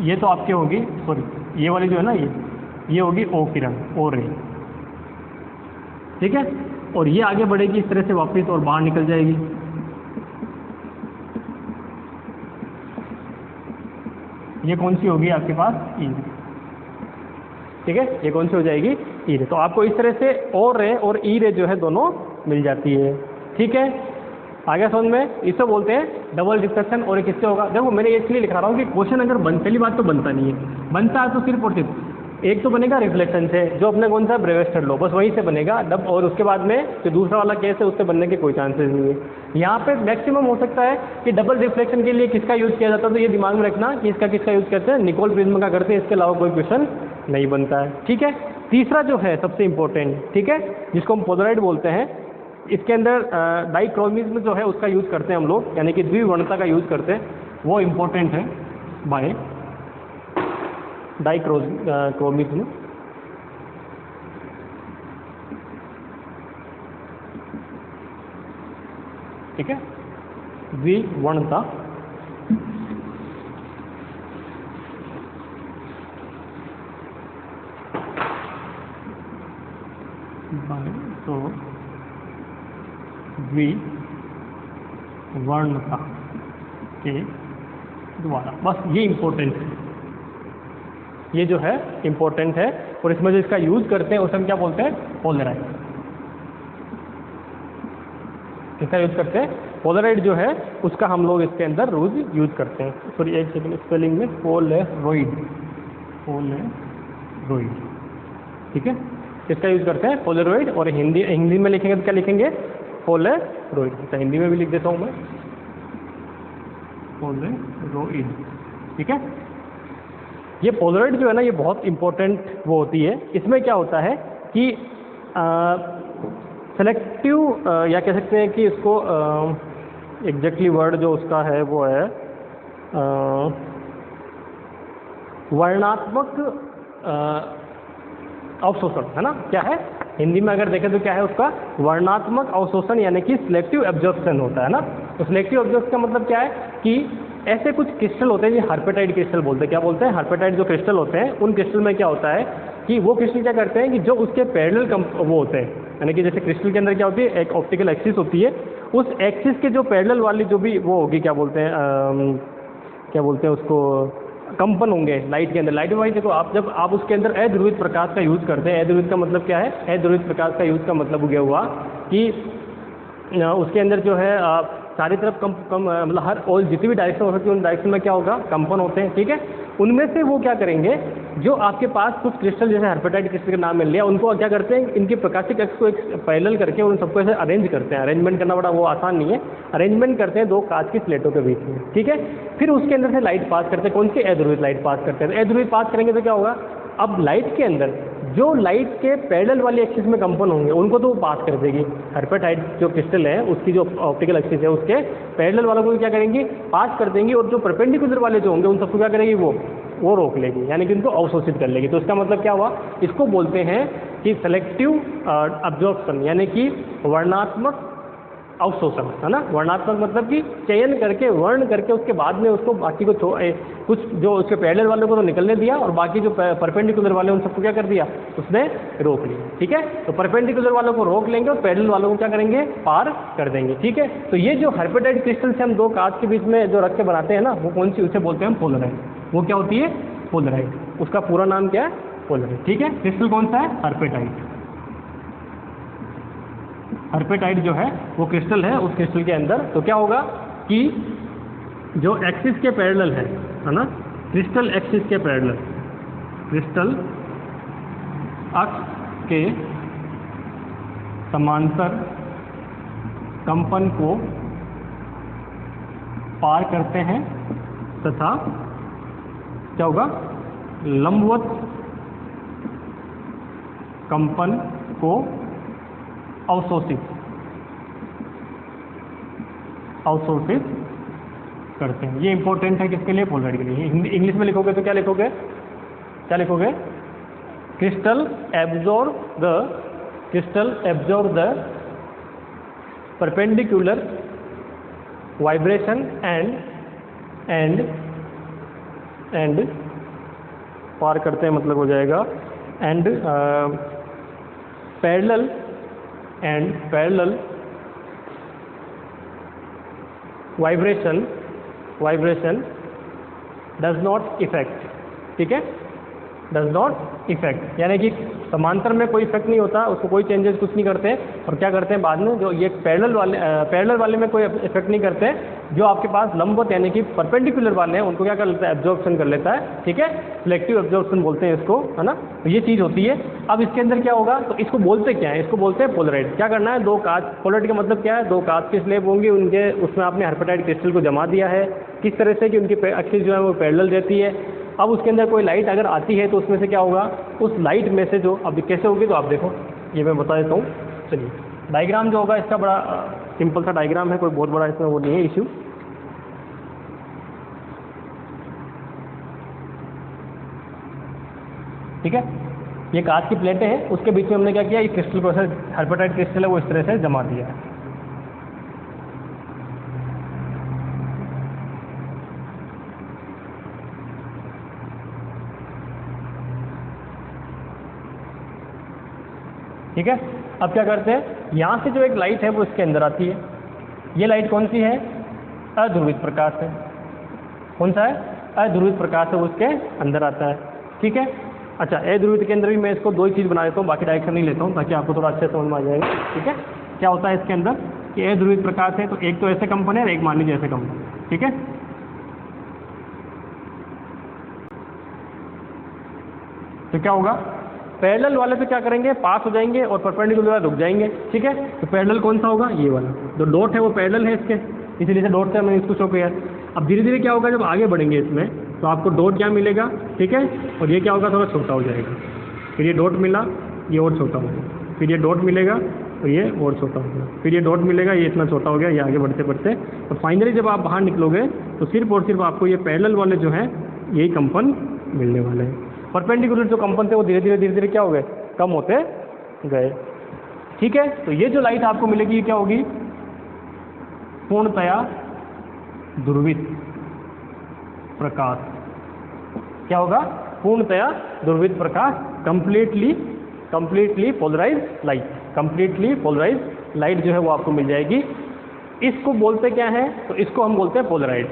ये तो आपके होगी, सॉरी, ये वाली जो है ना, ये होगी ओ किरण, ओ रे, ठीक है, और ये आगे बढ़ेगी इस तरह से वापस और बाहर निकल जाएगी। ये कौन सी होगी आपके पास, ई, ठीक है, ये कौन सी हो जाएगी, ई रे। तो आपको इस तरह से ओ रे और ई रे जो है दोनों मिल जाती है, ठीक है। आगे समझ में, इसे बोलते हैं डबल रिफ्रैक्शन। और किससे होगा, देखो मैंने ये इसलिए लिखा रहा हूँ कि क्वेश्चन अगर पहली बात तो बनता नहीं है, बनता है तो सिर्फ और सिर्फ एक तो बनेगा रिफ्लेक्शन से, जो अपने कौन सा ब्रेवेस्टर लो, बस वहीं से बनेगा डब, और उसके बाद में जो दूसरा वाला केस है उससे बनने के कोई चांसेस नहीं है। यहाँ पे मैक्सिमम हो सकता है कि डबल रिफ्लेक्शन के लिए किसका यूज़ किया जाता है, तो ये दिमाग में रखना कि इसका किसका यूज़ करते हैं, निकोल प्रिज्म का करते हैं, इसके अलावा कोई क्वेश्चन नहीं बनता है, ठीक है। तीसरा जो है सबसे इम्पोर्टेंट, ठीक है, जिसको हम पोलराइड बोलते हैं, इसके अंदर डाइक्रोमिज्म जो है उसका यूज़ करते हैं हम लोग, यानी कि द्विवर्णता का यूज़ करते हैं, वो इम्पोर्टेंट है बाय डाइक्रोमिज्म, ठीक है, द्विवर्णता, तो द्विवर्णता के द्वारा, बस ये इम्पोर्टेंट है, ये जो है इम्पोर्टेंट है। और इसमें जो इसका यूज़ करते हैं उसे हम क्या बोलते हैं, पोलराइड। इसका यूज़ करते हैं पोलराइड जो है उसका हम लोग इसके अंदर रोज यूज़ करते हैं। सॉरी एक सेकंड, स्पेलिंग में पोलराइड, पोलराइड, ठीक है, इसका यूज़ करते हैं पोलराइड। और हिंदी में लिखेंगे तो क्या लिखेंगे, पोलराइड। अच्छा हिंदी में भी लिख देता हूँ मैं, पोलराइड, ठीक है। ये पोलराइड जो है ना, ये बहुत इंपॉर्टेंट वो होती है। इसमें क्या होता है कि सेलेक्टिव या कह सकते हैं कि इसको एग्जैक्टली वर्ड जो उसका है वो है वर्णात्मक अवशोषण, है ना, क्या है हिंदी में अगर देखें तो क्या है उसका, वर्णात्मक अवशोषण, यानी कि सिलेक्टिव एब्जॉर्प्शन होता है ना। तो सिलेक्टिव एब्जॉर्प्शन का मतलब क्या है कि ऐसे कुछ क्रिस्टल होते हैं, ये हर्पेटाइट क्रिस्टल बोलते हैं, क्या बोलते हैं, हर्पेटाइट जो क्रिस्टल होते हैं, उन क्रिस्टल में क्या होता है कि वो क्रिस्टल क्या करते हैं कि जो उसके पैरेलल वो होते हैं, यानी कि जैसे क्रिस्टल के अंदर क्या होती है, एक ऑप्टिकल एक्सिस होती है, उस एक्सिस के जो पैरेलल वाली जो भी वो होगी, क्या बोलते हैं उसको, कंपन होंगे लाइट के अंदर। लाइट में भाई देखो, आप जब आप उसके अंदर अध्रुवित प्रकाश का यूज़ करते हैं, अध्रुवित का मतलब क्या है, अध्रुवित प्रकाश का यूज़ का मतलब हो गया हुआ कि उसके अंदर जो है सारी तरफ मतलब हर और जितनी भी डायरेक्शन हो सकती है उन डायरेक्शन में क्या होगा, कंपन होते हैं, ठीक है। उनमें से वो क्या करेंगे, जो आपके पास कुछ क्रिस्टल जैसे हर्पेटाइट क्रिस्टल का नाम मिल लिया, उनको क्या करते हैं, इनकी प्रकाशिक अक्ष को एक पैरेलल करके उन सबको ऐसे अरेंज करते हैं। अरेंजमेंट करना बड़ा वो आसान नहीं है, अरेंजमेंट करते हैं दो कांच की प्लेटों के बीच में, ठीक है। फिर उसके अंदर से लाइट पास करते हैं, कौन सी, अध्रुवित लाइट पास करते हैं। अध्रुवित पास करेंगे तो क्या होगा, अब लाइट के अंदर जो लाइट के पैरेलल वाली एक्सिस में कंपन होंगे उनको तो वो पास कर देगी। हर्पेटाइट जो क्रिस्टल है उसकी जो ऑप्टिकल एक्सिस है उसके पैरेलल वालों को क्या करेंगी, पास कर देंगी, और जो परपेंडिकुलर वाले जो होंगे उन सबको क्या करेगी, वो रोक लेगी, यानी कि उनको अवशोषित कर लेगी। तो इसका मतलब क्या हुआ, इसको बोलते हैं कि सेलेक्टिव अब्जॉर्प्शन, यानी कि वर्णात्मक अवशोषण, है ना। वर्णात्मक मतलब कि चयन करके, वर्ण करके, उसके बाद में उसको बाकी को कुछ जो उसके पैरेलल वालों को तो निकलने दिया, और बाकी जो परपेंडिकुलर वाले उन सबको क्या कर दिया, उसने रोक लिया, ठीक है। तो परपेंडिकुलर वालों को रोक लेंगे और पैरेलल वालों को क्या करेंगे, पार कर देंगे, ठीक है। तो ये जो हर्पेटाइट क्रिस्टल से हम दो कांच के बीच में जो रख के बनाते हैं ना, वो कौन सी, उसे बोलते हैं हम पोलराइड। वो क्या होती है? पोलराइड। उसका पूरा नाम क्या है? पोलराइड। ठीक है, क्रिस्टल कौन सा है? हर्पेटाइट। हर्पेटाइट जो है वो क्रिस्टल है। उस क्रिस्टल के अंदर तो क्या होगा कि जो एक्सिस के पैरेलल है ना, क्रिस्टल एक्सिस के पैरेलल, क्रिस्टल अक्ष के समांतर कंपन को पार करते हैं तथा क्या होगा? लंबवत कंपन को अवशोषित करते हैं। ये इंपॉर्टेंट है किसके लिए? पोलराइड के लिए। इंग्लिश में लिखोगे तो क्या लिखोगे? क्या लिखोगे? Crystal absorb the perpendicular vibration and पार करते हैं मतलब हो जाएगा and parallel vibration does not effect. ठीक है, डज नॉट इफेक्ट यानी कि समांतर में कोई इफेक्ट नहीं होता, उसको कोई चेंजेस कुछ नहीं करते हैं। और क्या करते हैं बाद में? जो ये पैरेलल वाले में कोई इफेक्ट नहीं करते हैं। जो आपके पास लंबवत यानी कि परपेंडिकुलर वाले हैं उनको क्या कर लेता है? एब्जॉर्प्शन कर लेता है। ठीक है, सिलेक्टिव एब्जॉर्प्शन बोलते हैं इसको, है ना। तो ये चीज़ होती है। अब इसके अंदर क्या होगा? तो इसको बोलते क्या है? इसको बोलते हैं पोलराइड। क्या करना है? दो कांच, पोलराइड का मतलब क्या है? दो कांच की स्लेब होंगी, उनके उसमें आपने हर्पेटाइट क्रिस्टल को जमा दिया है। किस तरह से कि उनकी एक्सिस जो है वो पैरेलल रहती है। अब उसके अंदर कोई लाइट अगर आती है तो उसमें से क्या होगा? उस लाइट में से जो अब कैसे होगी तो आप देखो, ये मैं बता देता हूँ। चलिए, डायग्राम जो होगा इसका बड़ा सिंपल सा डायग्राम है, कोई बहुत बड़ा इसमें वो नहीं है इश्यू। ठीक है, ये कांच की प्लेटें हैं, उसके बीच में हमने क्या किया? ये क्रिस्टल को हर्पेटाइट क्रिस्टल है वो इस तरह से जमा दिया है। ठीक है, अब क्या करते हैं? यहाँ से जो एक लाइट है वो इसके अंदर आती है। ये लाइट कौन सी है? अध्रुवित प्रकाश है। कौन सा है? अध्रुवित प्रकाश है, वो उसके अंदर आता है। ठीक है, अच्छा, अध्रुवित के अंदर भी मैं इसको दो ही चीज़ बना देता हूँ, बाकी डायरेक्शन नहीं लेता हूँ ताकि आपको थोड़ा अच्छे समझ में आ जाएगा। ठीक है, क्या होता है इसके अंदर कि अध्रुवित प्रकाश है तो एक तो ऐसे कंपन है और एक मान लीजिए ऐसे कंपन। ठीक है, तो क्या होगा? पैरेलल वाले पे क्या करेंगे? पास हो जाएंगे और परपेंडिकुलर वाले रुक जाएंगे। ठीक है, तो पैरेलल कौन सा होगा? ये वाला जो डॉट है वो पैरेलल है इसके, इसीलिए से डॉट से मैंने इसको शो किया। अब धीरे धीरे क्या होगा? जब आगे बढ़ेंगे इसमें तो आपको डॉट क्या मिलेगा? ठीक है, और ये क्या होगा? थोड़ा छोटा हो जाएगा। फिर ये डॉट मिला, ये और छोटा हो गया। फिर ये डॉट मिलेगा तो ये और छोटा हो गया। फिर ये डॉट मिलेगा, ये इतना छोटा हो गया। ये आगे बढ़ते बढ़ते तो फाइनली जब आप बाहर निकलोगे तो सिर्फ और सिर्फ आपको ये पैरेलल वाले जो हैं यही कंपन मिलने वाले हैं। परपेंडिकुलर जो कंपन थे वो धीरे धीरे क्या हो गए? कम होते गए। ठीक है, तो ये जो लाइट आपको मिलेगी ये क्या होगी? पूर्णतया ध्रुवित प्रकाश। क्या होगा? पूर्णतया ध्रुवित प्रकाश, completely polarise light. Completely polarise light जो है वो आपको मिल जाएगी। इसको बोलते क्या है? तो इसको हम बोलते हैं पोलराइड।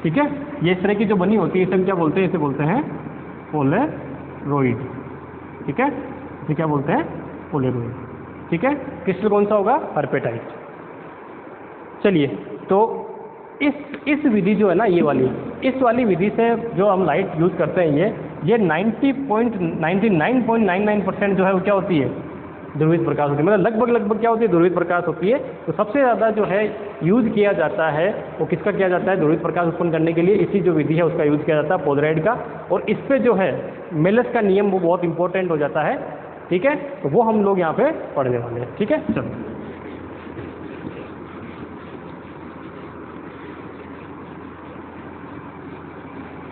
ठीक है, ये इस तरह की जो बनी होती है इसे हम क्या बोलते हैं? इसे बोलते हैं पोलराइड। ठीक है, इसे क्या बोलते हैं? पोलराइड। ठीक है, क्रिस्टल कौन सा होगा? हर्पेटाइट। चलिए, तो इस विधि जो है ना, ये वाली, इस वाली विधि से जो हम लाइट यूज़ करते हैं ये 99.99% जो है वो क्या होती है? ध्रुवित प्रकाश होती है। मतलब लगभग क्या होती है? ध्रुवित प्रकाश होती है। तो सबसे ज़्यादा जो है यूज़ किया जाता है वो किसका किया जाता है? ध्रुवित प्रकाश उत्पन्न करने के लिए इसी जो विधि है उसका यूज़ किया जाता है, पोलराइड का। और इस पर जो है मेलस का नियम वो बहुत इंपॉर्टेंट हो जाता है। ठीक है, तो वो हम लोग यहाँ पे पढ़ने वाले हैं। ठीक है, चलो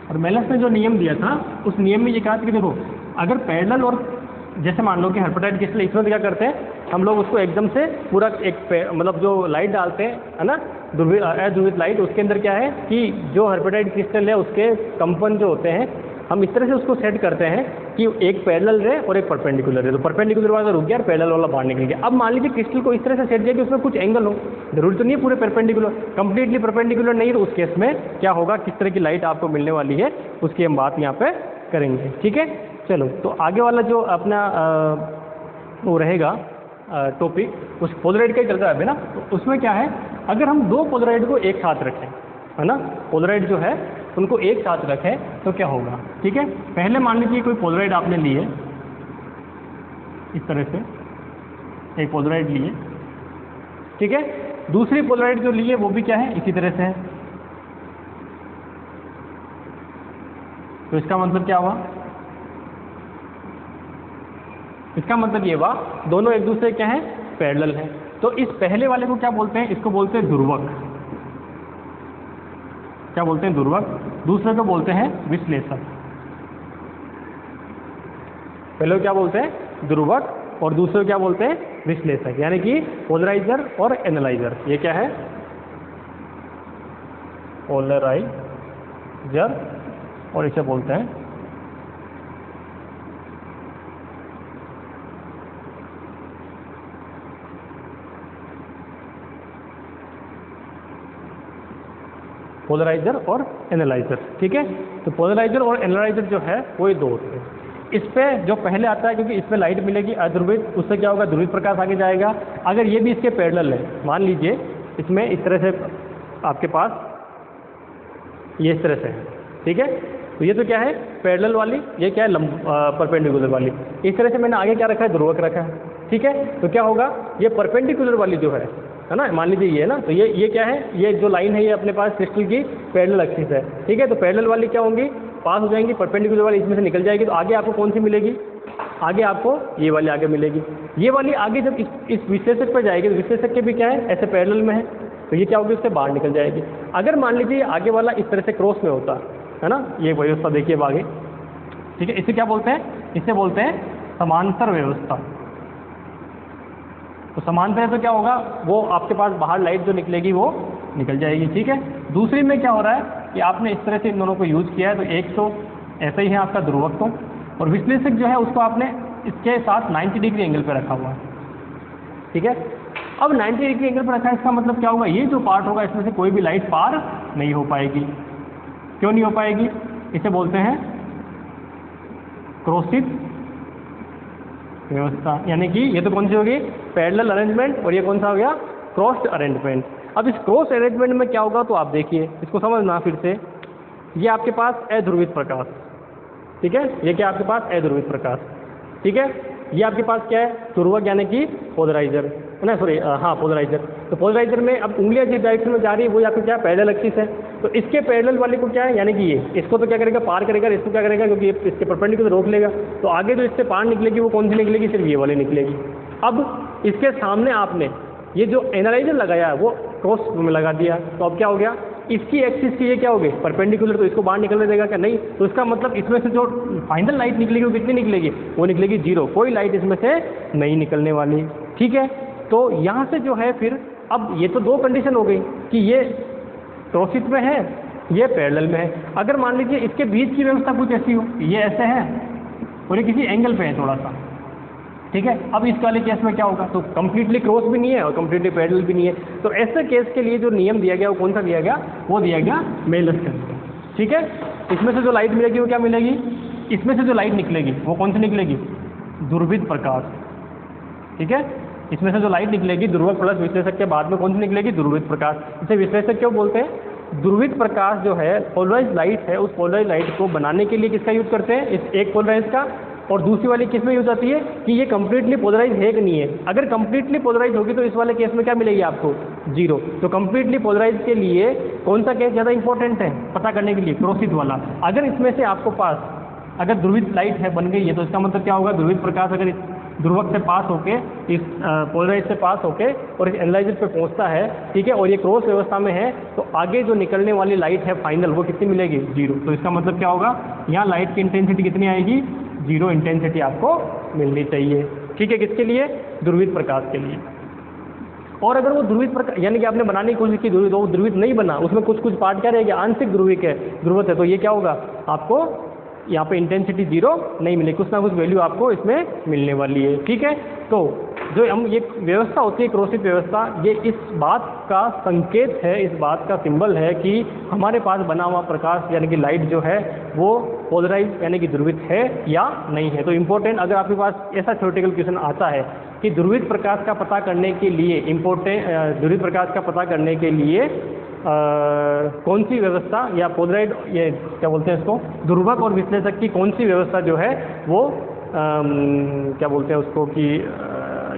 और मेलस ने जो नियम दिया था उस नियम में ये कहा था कि देखो, अगर पैरेलल और जैसे मान लो कि हर्पेटाइट क्रिस्टल इसमें क्या करते हैं हम लोग उसको एकदम से पूरा एक मतलब जो लाइट डालते हैं है ना, अध्रुवित लाइट, उसके अंदर क्या है कि जो हर्पेटाइट क्रिस्टल है उसके कंपन जो होते हैं हम इस तरह से उसको सेट करते हैं कि एक पैरेलल रहे और एक परपेंडिकुलर रहे। तो परपेंडिकुलर वाला रुक गया और पैरेलल वाला बाहर निकल गया। अब मान लीजिए क्रिस्टल को इस तरह से सेट किया कि उसमें कुछ एंगल हो, जरूरी तो नहीं है पूरे परपेंडिकुलर, कंप्लीटली परपेंडिकुलर नहीं, तो उस केस में क्या होगा, किस तरह की लाइट आपको मिलने वाली है उसकी हम बात यहाँ पे करेंगे। ठीक है, चलो तो आगे वाला जो अपना वो रहेगा टॉपिक, उस पोलराइड का ही चल रहा है अभी ना। तो उसमें क्या है, अगर हम दो पोलराइड को एक साथ रखें, है ना, पोलराइड जो है उनको एक साथ रखें तो क्या होगा। ठीक है, पहले मान लीजिए कोई पोलराइड आपने ली है, इस तरह से एक पोलराइड ली है, ठीक है, दूसरी पोलराइड जो ली है वो भी क्या है, इसी तरह से है। तो इसका मतलब क्या हुआ, इसका मतलब ये हुआ दोनों एक दूसरे क्या है, पैरेलल हैं। तो इस पहले वाले को क्या बोलते हैं, इसको बोलते हैं ध्रुवक। क्या बोलते हैं, ध्रुवक। दूसरे को बोलते हैं विश्लेषक। पहले को क्या बोलते हैं, ध्रुवक, और दूसरे को क्या बोलते हैं, विश्लेषक, यानी कि पोलराइजर और एनालाइजर। ये क्या है, पोलराइजर और इसे बोलते हैं पोलराइजर और एनालाइजर। ठीक है, तो पोलराइजर और एनालाइजर जो है वो ये दो होते हैं। इस पे जो पहले आता है, क्योंकि इसमें लाइट मिलेगी अध्रुवित, उससे क्या होगा, ध्रुवित प्रकाश आगे जाएगा। अगर ये भी इसके पैरेलल है, मान लीजिए इसमें इस तरह से आपके पास ये इस तरह से है, ठीक है, तो ये तो क्या है, पैरेलल वाली, ये क्या है, परपेंडिकुलर वाली। इस तरह से मैंने आगे क्या रखा है, ध्रुवक रखा है। ठीक है, तो क्या होगा, ये परपेंडिकुलर वाली जो है ना, मान लीजिए ये ना, तो ये क्या है, ये जो लाइन है ये अपने पास क्रिस्टल की पैरेलल एक्सिस है। ठीक है, तो पैरेलल वाली क्या होंगी, पास हो जाएंगी, परपेंडिकुलर वाली इसमें से निकल जाएगी। तो आगे आपको कौन सी मिलेगी, आगे आपको ये वाली आगे मिलेगी। ये वाली आगे जब इस विश्लेषक पर जाएगी, तो विश्लेषक के भी क्या है, ऐसे पैरेलल में है, तो ये क्या होगी, उससे बाहर निकल जाएगी। अगर मान लीजिए आगे वाला इस तरह से क्रॉस में होता है ना, ये व्यवस्था देखिए अब आगे। ठीक है, इसे क्या बोलते हैं, इसे बोलते हैं समांतर व्यवस्था। तो समांतर है तो क्या होगा, वो आपके पास बाहर लाइट जो निकलेगी वो निकल जाएगी। ठीक है, दूसरी में क्या हो रहा है कि आपने इस तरह से इन दोनों को यूज़ किया है, तो एक तो ऐसा ही है आपका ध्रुवक तो, और विश्लेषक जो है उसको आपने इसके साथ 90 डिग्री एंगल पर रखा हुआ है। ठीक है, अब 90 डिग्री एंगल पर रखा है, इसका मतलब क्या होगा, ये जो पार्ट होगा इसमें से कोई भी लाइट पार नहीं हो पाएगी। क्यों नहीं हो पाएगी, इसे बोलते हैं क्रॉसित व्यवस्था, यानी कि ये तो कौन सी होगी, पैरेलल अरेंजमेंट, और ये कौन सा हो गया, क्रॉस्ड अरेंजमेंट। अब इस क्रॉस अरेंजमेंट में क्या होगा, तो आप देखिए इसको समझना फिर से। ये आपके पास अध्रुवित प्रकाश, ठीक है, ये क्या आपके पास अध्रुवित प्रकाश, ठीक है, ये आपके पास क्या है, ध्रुवक यानी कि पोलराइजर, ना सॉरी हाँ पोलराइजर। तो पोलराइजर में अब उंगलियां जिस डायरेक्शन में जा रही है वो या फिर क्या पैरेलल एक्सिस है, तो इसके पैरेलल वाले को क्या है, यानी कि ये इसको तो क्या करेगा, पार करेगा, इसको क्या करेगा, क्योंकि इसके परपेंडिकुलर रोक लेगा, तो आगे जो इससे पार निकलेगी वो कौन सी निकलेगी, सिर्फ ये वाली निकलेगी। अब इसके सामने आपने ये जो एनालाइजर लगाया है वो क्रॉस में लगा दिया, तो अब क्या हो गया, इसकी एक्सिस की ये क्या हो गई, परपेंडिकुलर, तो इसको बाहर निकलने देगा क्या, नहीं। तो इसका मतलब इसमें से जो फाइनल लाइट निकलेगी वो कितनी निकलेगी, वो निकलेगी 0, कोई लाइट इसमें से नहीं निकलने वाली। ठीक है, तो यहाँ से जो है फिर अब ये तो दो कंडीशन हो गई कि ये क्रॉसित में है, ये पैरेलल में है। अगर मान लीजिए इसके बीच की व्यवस्था कुछ ऐसी हो, ये ऐसे है और ये किसी एंगल पे है थोड़ा सा, ठीक है, अब इस वाले केस में क्या होगा, तो कंप्लीटली क्रॉस भी नहीं है और कंप्लीटली पैरेलल भी नहीं है। तो ऐसे केस के लिए जो नियम दिया गया वो कौन सा दिया गया, वो दिया गया मेलस का। ठीक है, इसमें से जो लाइट मिलेगी वो क्या मिलेगी, इसमें से जो लाइट निकलेगी वो कौन सी निकलेगी, ध्रुवित प्रकाश। ठीक है, इसमें से जो लाइट निकलेगी ध्रुवक प्लस विश्लेषक के बाद में कौन सी निकलेगी, ध्रुवित प्रकाश। इसे विश्लेषक क्यों बोलते हैं, ध्रुवित प्रकाश जो है पोलराइज लाइट है, उस पोलराइज लाइट को बनाने के लिए किसका यूज करते हैं, इस एक पोलराइज का, और दूसरी वाली किस में यूज आती है कि ये कंप्लीटली पोलराइज है कि नहीं है। अगर कंप्लीटली पोलराइज होगी तो इस वाले केस में क्या मिलेगी आपको, 0। तो कंप्लीटली पोलराइज के लिए कौन सा केस ज़्यादा इंपॉर्टेंट है पता करने के लिए, क्रॉसित वाला। अगर इसमें से आपको पास अगर ध्रुवित लाइट है बन गई है, तो इसका मतलब क्या होगा, ध्रुवित प्रकाश अगर इस ध्रुवक से पास होके, इस पोलराइज से पास होके और इस एनालाइजर पे पहुंचता है, ठीक है, और ये क्रॉस व्यवस्था में है, तो आगे जो निकलने वाली लाइट है फाइनल वो कितनी मिलेगी, 0। तो इसका मतलब क्या होगा, यहाँ लाइट की इंटेंसिटी कितनी आएगी, 0 इंटेंसिटी आपको मिलनी चाहिए। ठीक है, किसके लिए, ध्रुवित प्रकाश के लिए। और अगर वो ध्रुवित प्रकाश यानी कि आपने बनाने की कोशिश की ध्रुवित, वो ध्रुवित नहीं बना, उसमें कुछ पार्ट क्या रहेगा, आंशिक ध्रुविक है, ध्रुवत है, तो ये क्या होगा, आपको यहाँ पे इंटेंसिटी 0 नहीं मिलेगी, कुछ ना कुछ वैल्यू आपको इसमें मिलने वाली है। ठीक है, तो जो हम ये व्यवस्था होती है क्रोसिव व्यवस्था, ये इस बात का संकेत है, इस बात का सिंबल है कि हमारे पास बना हुआ प्रकाश यानी कि लाइट जो है वो पोलराइज यानी कि ध्रुवित है या नहीं है। तो इम्पोर्टेंट, अगर आपके पास ऐसा थ्योरेटिकल क्वेश्चन आता है कि ध्रुवित प्रकाश का पता करने के लिए ध्रुवित प्रकाश का पता करने के लिए कौन सी व्यवस्था या पोलराइड, ये क्या बोलते हैं इसको, ध्रुवक और विश्लेषक की कौन सी व्यवस्था जो है वो क्या बोलते हैं उसको कि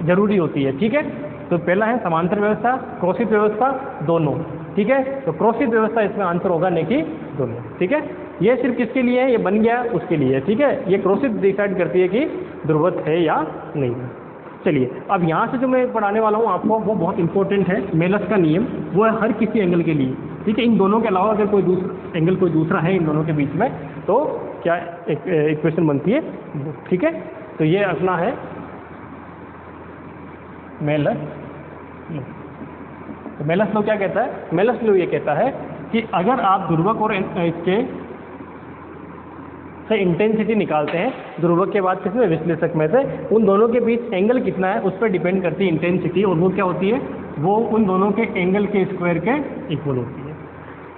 जरूरी होती है। ठीक है, तो पहला है समांतर व्यवस्था, क्रोसिव व्यवस्था, दोनों। ठीक है, तो क्रोसिव व्यवस्था इसमें आंसर होगा, नहीं कि दोनों। ठीक है, ये सिर्फ किसके लिए है, ये बन गया उसके लिए। ठीक है, ये क्रोसिव डिसाइड करती है कि ध्रुवत है या नहीं। चलिए, अब यहाँ से जो मैं पढ़ाने वाला हूँ आपको, वो बहुत इंपॉर्टेंट है, मेलस का नियम, वो है हर किसी एंगल के लिए। ठीक है, इन दोनों के अलावा अगर कोई दूसरा एंगल कोई दूसरा है इन दोनों के बीच में, तो क्या इक्वेशन बनती है। ठीक है, तो ये अपना है मेलस। तो मेलस लॉ क्या कहता है, मेलस लॉ ये कहता है कि अगर आप ध्रुवक और इसके से इंटेंसिटी निकालते हैं, ध्रुवक के बाद किसमें, विश्लेषक में से, उन दोनों के बीच एंगल कितना है उस पर डिपेंड करती है इंटेंसिटी, और वो क्या होती है, वो उन दोनों के एंगल के स्क्वायर के इक्वल होती है,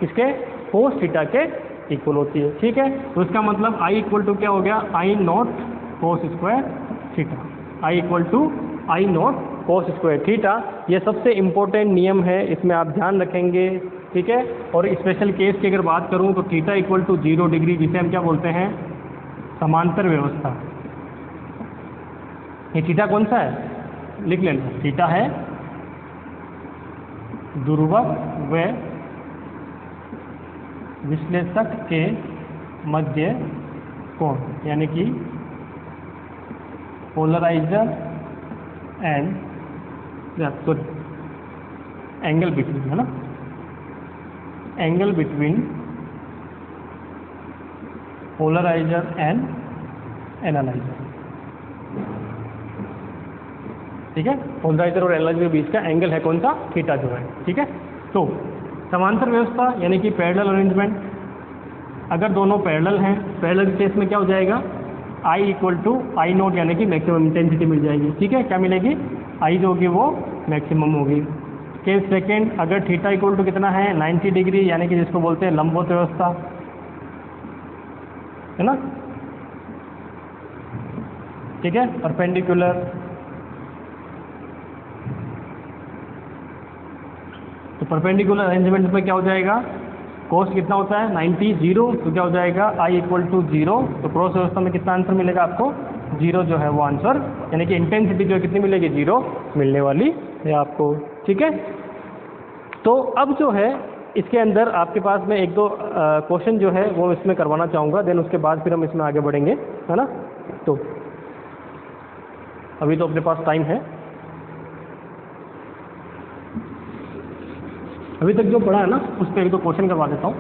इसके कोस थीटा के इक्वल होती है। ठीक है, तो इसका मतलब I इक्वल टू क्या हो गया, I nought cos square theta, I equal to I nought cos square theta. ये सबसे इम्पोर्टेंट नियम है, इसमें आप ध्यान रखेंगे। ठीक है, और स्पेशल केस की अगर बात करूं तो थीटा इक्वल टू 0 डिग्री, जिसे हम क्या बोलते हैं, समांतर व्यवस्था। ये थीटा कौन सा है, लिख लेना, थीटा है ध्रुवक व विश्लेषक के मध्य कोण, यानी कि पोलराइजर एंड एंगल बिटवीन, है ना, angle between polariser and analyser. ठीक है, पोलराइजर और एनालाइजर के बीच का एंगल है कौन सा, थीटा जो है। ठीक है, तो समांतर व्यवस्था यानी कि पैरेलल अरेंजमेंट, अगर दोनों पैरेलल हैं, पैरेलल केस में क्या हो जाएगा, I equal to I nought यानी कि मैक्सिमम इंटेंसिटी मिल जाएगी। ठीक है, क्या मिलेगी, I जो होगी वो मैक्सिमम होगी। केस सेकेंड, अगर थीटा इक्वल टू कितना है, 90 डिग्री, यानी कि जिसको बोलते हैं लंबवत व्यवस्था, है ना। ठीक है, परपेंडिकुलर, तो परपेंडिकुलर अरेंजमेंट में क्या हो जाएगा, कोस कितना होता है 90, 0, तो क्या हो जाएगा I इक्वल टू 0। तो क्रॉस व्यवस्था में कितना आंसर मिलेगा आपको, 0 जो है वो आंसर, यानी कि इंटेंसिटी जो है कितनी मिलेगी, 0 मिलने वाली है आपको। ठीक है, तो अब जो है इसके अंदर आपके पास में एक दो क्वेश्चन जो है वो इसमें करवाना चाहूँगा, देन उसके बाद फिर हम इसमें आगे बढ़ेंगे, है ना। तो अभी तो अपने पास टाइम है, अभी तक जो पढ़ा है ना उस पर एक दो क्वेश्चन करवा देता हूँ।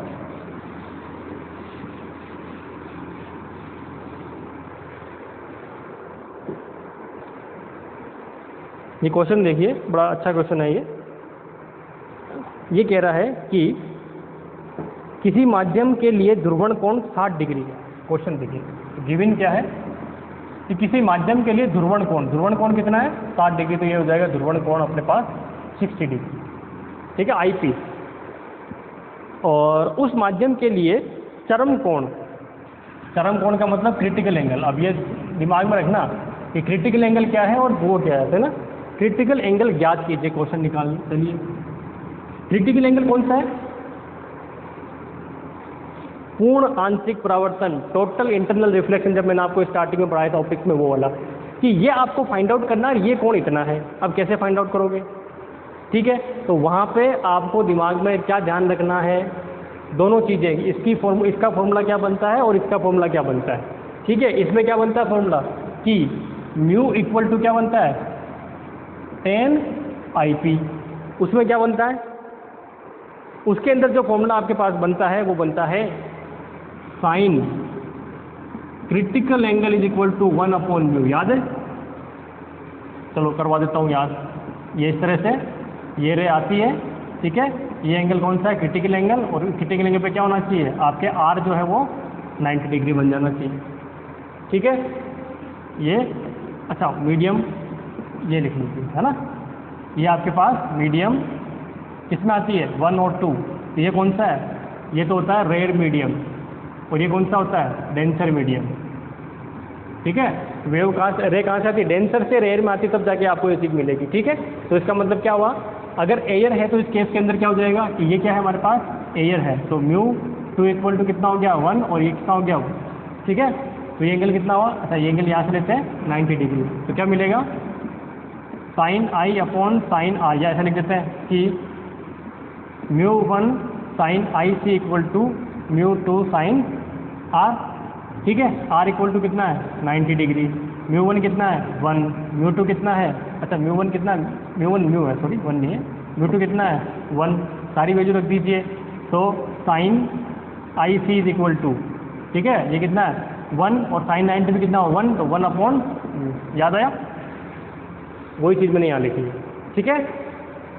ये क्वेश्चन देखिए, बड़ा अच्छा क्वेश्चन है ये कह रहा है कि किसी माध्यम के लिए ध्रुवण कोण 60 डिग्री है। क्वेश्चन देखिए, गिवन क्या है कि किसी माध्यम के लिए ध्रुवण कोण कितना है, 60 डिग्री, तो ये हो जाएगा ध्रुवण कोण अपने पास 60 डिग्री। ठीक है, IP, और उस माध्यम के लिए चरम कोण का मतलब क्रिटिकल एंगल। अब ये दिमाग में रखना कि क्रिटिकल एंगल क्या है और वो क्या है ना। क्रिटिकल एंगल ज्ञात कीजिए, क्वेश्चन निकाल, चलिए क्रिटिकल एंगल कौन सा है, पूर्ण आंतरिक परावर्तन, टोटल इंटरनल रिफ्लेक्शन। जब मैंने आपको स्टार्टिंग में पढ़ाया था टॉपिक्स में वो वाला, कि ये आपको फाइंड आउट करना है, ये कोण इतना है। अब कैसे फाइंड आउट करोगे, ठीक है, तो वहाँ पे आपको दिमाग में क्या ध्यान रखना है, दोनों चीज़ें, इसका फॉर्मूला क्या बनता है और इसका फॉर्मूला क्या बनता है। ठीक है, इसमें क्या बनता है फॉर्मूला कि म्यू इक्वल टू क्या बनता है 10 IP, उसमें क्या बनता है, उसके अंदर जो फॉर्मूला आपके पास बनता है वो बनता है sine critical angle is equal to 1/μ। याद है, चलो करवा देता हूँ याद। ये इस तरह से ये रे आती है, ठीक है, ये एंगल कौन सा है, क्रिटिकल एंगल, और क्रिटिकल एंगल पे क्या होना चाहिए आपके R जो है वो 90 डिग्री बन जाना चाहिए। ठीक है, ये अच्छा मीडियम ये लिख लीजिए, है ना। ये आपके पास मीडियम किसमें आती है 1 और 2। तो ये कौन सा है, ये तो होता है रेयर मीडियम, और ये कौन सा होता है डेंसर मीडियम। ठीक है, वेव कहाँ से रे कहाँ से आती है, डेंसर से रेयर में आती है, तब जाके आपको ये चीज़ मिलेगी। ठीक है, तो इसका मतलब क्या हुआ, अगर एयर है तो इस केस के अंदर क्या हो जाएगा कि ये क्या है हमारे पास एयर है, तो μ2 इक्वल टू कितना हो गया 1 और ये कितना हो गया। ठीक है, तो ये एंगल कितना हुआ, अच्छा ये एंगल यहाँ से लेते हैं 90 डिग्री, तो क्या मिलेगा sine I upon sine R, या ऐसा लिख देते हैं कि μ1 sine I C equal to μ2 sine R. ठीक है, आर इक्वल टू कितना है 90 डिग्री, μ1 कितना है 1, μ2 कितना है, अच्छा μ1 कितना है, μ1 म्यू है सॉरी 1 नहीं है, μ2 कितना है 1, सारी वैल्यू रख दीजिए। तो sine I C is equal to, ठीक है ये कितना है 1 और साइन 90 भी कितना हो 1, तो 1 अपॉन, याद आया, वही चीज़ मैंने यहाँ लिखी है। ठीक है,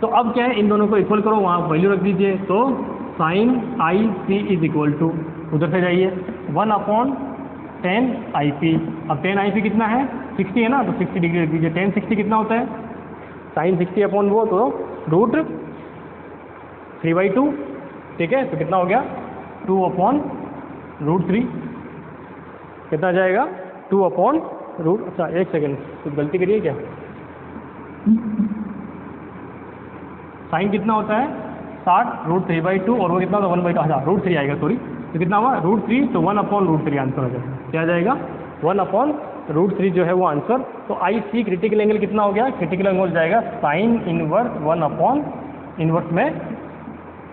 तो अब क्या है इन दोनों को इक्वल करो, वहाँ वैल्यू रख दीजिए, तो sine I C is equal to, उधर से जाइए 1 अपॉन 10 आई पी। अब 10 आई पी कितना है 60 है ना, तो 60 डिग्री रख दीजिए। 10 60 कितना होता है साइन 60 अपॉन वो, तो रूट 3/2। ठीक है, तो कितना हो गया 2 अपॉन रूट 3, कितना जाएगा 2 अपॉन रूट, अच्छा एक सेकेंड कुछ गलती करिए क्या, साइन कितना होता है 60 रूट 3/2 और वो कितना होता है 1/2, अच्छा रूट 3 आएगा सॉरी, तो कितना हुआ रूट 3, तो 1 अपॉन रूट 3 आंसर हो जाएगा। क्या आ जाएगा 1 अपॉन रूट 3 जो है वो आंसर। तो आई सी क्रिटिकल एंगल कितना हो गया, क्रिटिकल एंगल हो जाएगा साइन इनवर्स 1 अपॉन इनवर्स में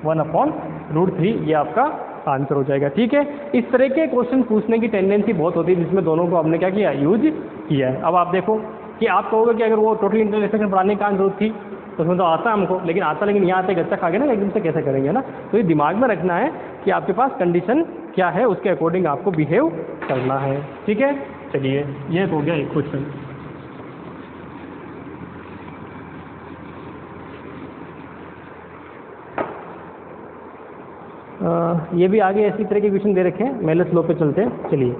1 अपॉन रूट 3, ये आपका आंसर हो जाएगा। ठीक है, इस तरह के क्वेश्चन पूछने की टेंडेंसी बहुत होती है जिसमें दोनों को हमने क्या किया यूज किया है। अब आप देखो कि आप कहोगे कि अगर वो टोटल इंटरसेक्शन पढ़ाने का जरूरत थी तो उसमें तो आता है हमको, लेकिन आता, लेकिन यहाँ आते गच्चा खा गए ना एकदम से कैसे करेंगे ना। तो ये दिमाग में रखना है कि आपके पास कंडीशन क्या है, उसके अकॉर्डिंग आपको बिहेव करना है। ठीक है, चलिए ये हो गया एक क्वेश्चन। ये भी आगे इसी तरह के क्वेश्चन दे रखे हैं, मेले स्लो पे चलते हैं। चलिए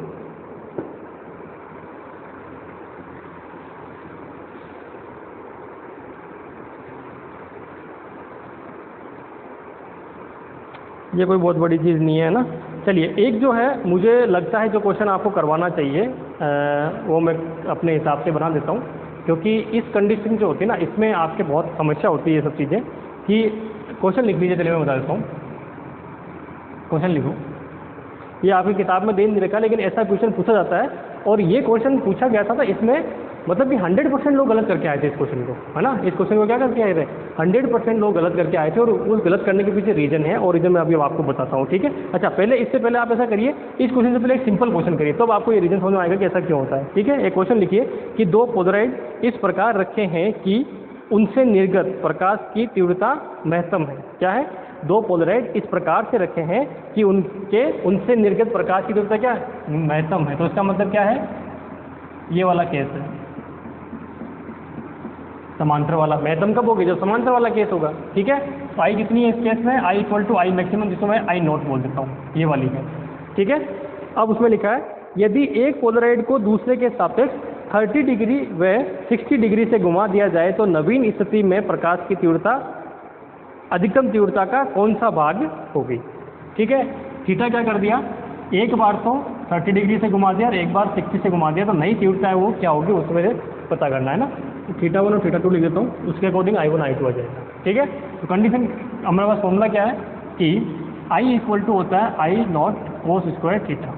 ये कोई बहुत बड़ी चीज़ नहीं है ना। चलिए एक जो है मुझे लगता है जो क्वेश्चन आपको करवाना चाहिए वो मैं अपने हिसाब से बना देता हूँ, क्योंकि इस कंडीशन जो होती है ना इसमें आपके बहुत समस्या होती है ये सब चीज़ें। कि क्वेश्चन लिख लीजिए, चलिए मैं बता देता हूँ, क्वेश्चन लिखो, ये आपकी किताब में दे नहीं रखा लेकिन ऐसा क्वेश्चन पूछा जाता है, और ये क्वेश्चन पूछा गया था इसमें मतलब कि 100% लोग गलत करके आए थे इस क्वेश्चन को, है ना। इस क्वेश्चन को क्या करके आए थे 100% लोग गलत करके आए थे, और उस गलत करने के पीछे रीजन है, और रीजन मैं अभी आपको बताता हूँ। ठीक है, अच्छा पहले इससे पहले आप ऐसा करिए, इस क्वेश्चन से पहले एक सिंपल क्वेश्चन करिए, तब आपको ये रीजन समझ में आएगा कि ऐसा क्यों होता है। ठीक है, एक क्वेश्चन लिखिए कि 2 पोलराइड इस प्रकार रखे हैं कि उनसे निर्गत प्रकाश की तीव्रता महत्तम है। क्या है, 2 पोलराइड इस प्रकार से रखे हैं कि उनसे निर्गत प्रकाश की तीव्रता क्या है महत्तम है। तो इसका मतलब क्या है, ये वाला केस है समांतर वाला। महत्तम कब होगी, जब समांतर वाला केस होगा। ठीक है, तो आई कितनी है इस केस में, I equal to I maximum, जिसको मैं आई नॉट बोल देता हूँ, ये वाली है। ठीक है, अब उसमें लिखा है यदि एक पोलराइड को दूसरे के सापेक्ष 30 डिग्री व 60 डिग्री से घुमा दिया जाए तो नवीन स्थिति में प्रकाश की तीव्रता अधिकतम तीव्रता का कौन सा भाग होगी। ठीक है, थीटा क्या कर दिया, एक बार तो 30 डिग्री से घुमा दिया और एक बार 60 से घुमा दिया, तो नई तीव्रता है वो क्या होगी उसमें पता करना है ना। तो थीटा 1 और थीटा 2 लिख देता हूँ, उसके अकॉर्डिंग I1 I2 आ जाएगा। ठीक है, तो कंडीशन हमारे पास फॉर्मूला क्या है कि I इक्वल टू होता है आई नॉट कोस स्क्वायर थीटा।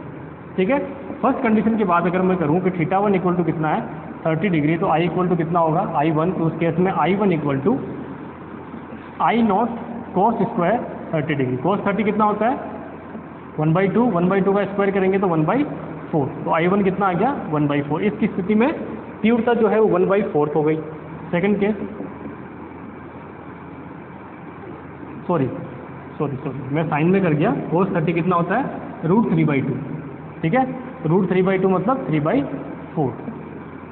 ठीक है, फर्स्ट कंडीशन की बात अगर मैं करूँ कि थीटा 1 इक्वल टू कितना है 30 डिग्री, तो I इक्वल टू कितना होगा I1, तो उस केस में I1 equal to I naught cos square 30 degree. Cos 30 कितना होता है 1/2, 1/2 का स्क्वायर करेंगे तो 1/4, तो I1 कितना आ गया 1/4। इसकी स्थिति में तीव्रता जो है वो 1/4 हो गई। सेकंड केस, सॉरी मैं साइन में कर गया, कोस 30 कितना होता है √3/2। ठीक है, √3/2 मतलब 3/4,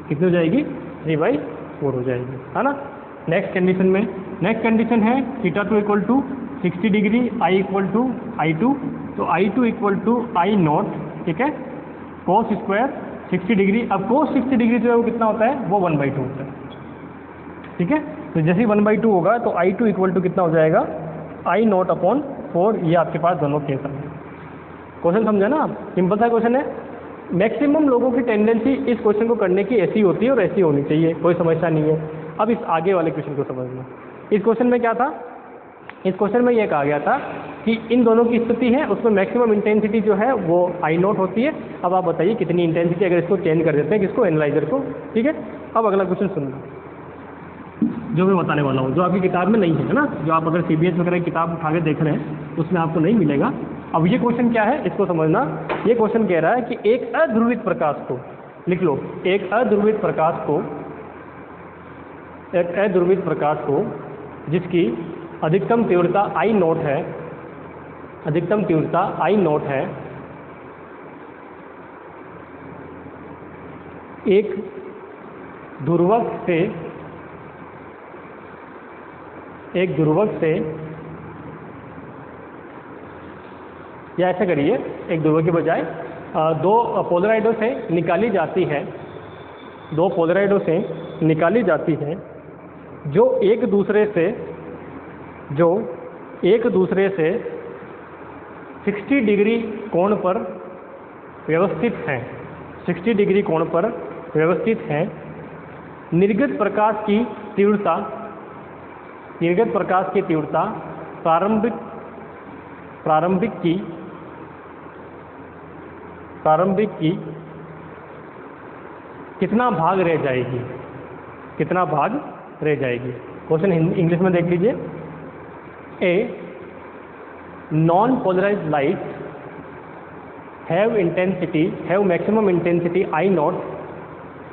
कितनी हो जाएगी 3/4 हो जाएगी, है ना। नेक्स्ट कंडीशन में, नेक्स्ट कंडीशन है theta 2 equal to 60 degree, I equal to I2, तो I2 equal to I not ठीक है, कोस स्क्वायर 60 डिग्री। अब कोस 60 डिग्री जो है वो कितना होता है, वो 1/2 होता है, ठीक है। तो जैसे ही 1/2 होगा तो I2 इक्वल टू कितना हो जाएगा, I0/4। ये आपके पास दोनों केस हैं। क्वेश्चन समझा ना आप, सिंपल सा क्वेश्चन है। मैक्सिमम लोगों की टेंडेंसी इस क्वेश्चन को करने की ऐसी होती है और ऐसी होनी चाहिए, कोई समस्या नहीं है। अब इस आगे वाले क्वेश्चन को समझना। इस क्वेश्चन में क्या था, इस क्वेश्चन में ये कहा गया था कि इन दोनों की स्थिति है, उसमें मैक्सिमम इंटेंसिटी जो है वो I0 होती है। अब आप बताइए कितनी इंटेंसिटी, अगर इसको चेंज कर देते हैं किसको, एनालाइजर को, ठीक है। अब अगला क्वेश्चन सुनना जो मैं बताने वाला हूँ, जो आपकी किताब में नहीं है ना, जो आप अगर CBS वगैरह की किताब उठा के देख रहे हैं उसमें आपको नहीं मिलेगा। अब ये क्वेश्चन क्या है इसको समझना। ये क्वेश्चन कह रहा है कि एक अध्रुवित प्रकाश को, लिख लो, एक अध्रुवित प्रकाश को, एक अध्रुवित प्रकाश को जिसकी अधिकतम तीव्रता I0 है, अधिकतम तीव्रता I0 है, एक ध्रुवक से, एक ध्रुवक से, या ऐसा करिए, एक ध्रुवक के बजाय दो पोलराइडों से निकाली जाती है, दो पोलराइडों से निकाली जाती है जो एक दूसरे से 60 डिग्री कोण पर व्यवस्थित हैं, 60 डिग्री कोण पर व्यवस्थित हैं। निर्गत प्रकाश की तीव्रता, निर्गत प्रकाश की तीव्रता प्रारंभिक की कितना भाग रह जाएगी, कितना भाग रह जाएगी। क्वेश्चन इंग्लिश में देख लीजिए। A non polarised light have intensity, have maximum intensity I0,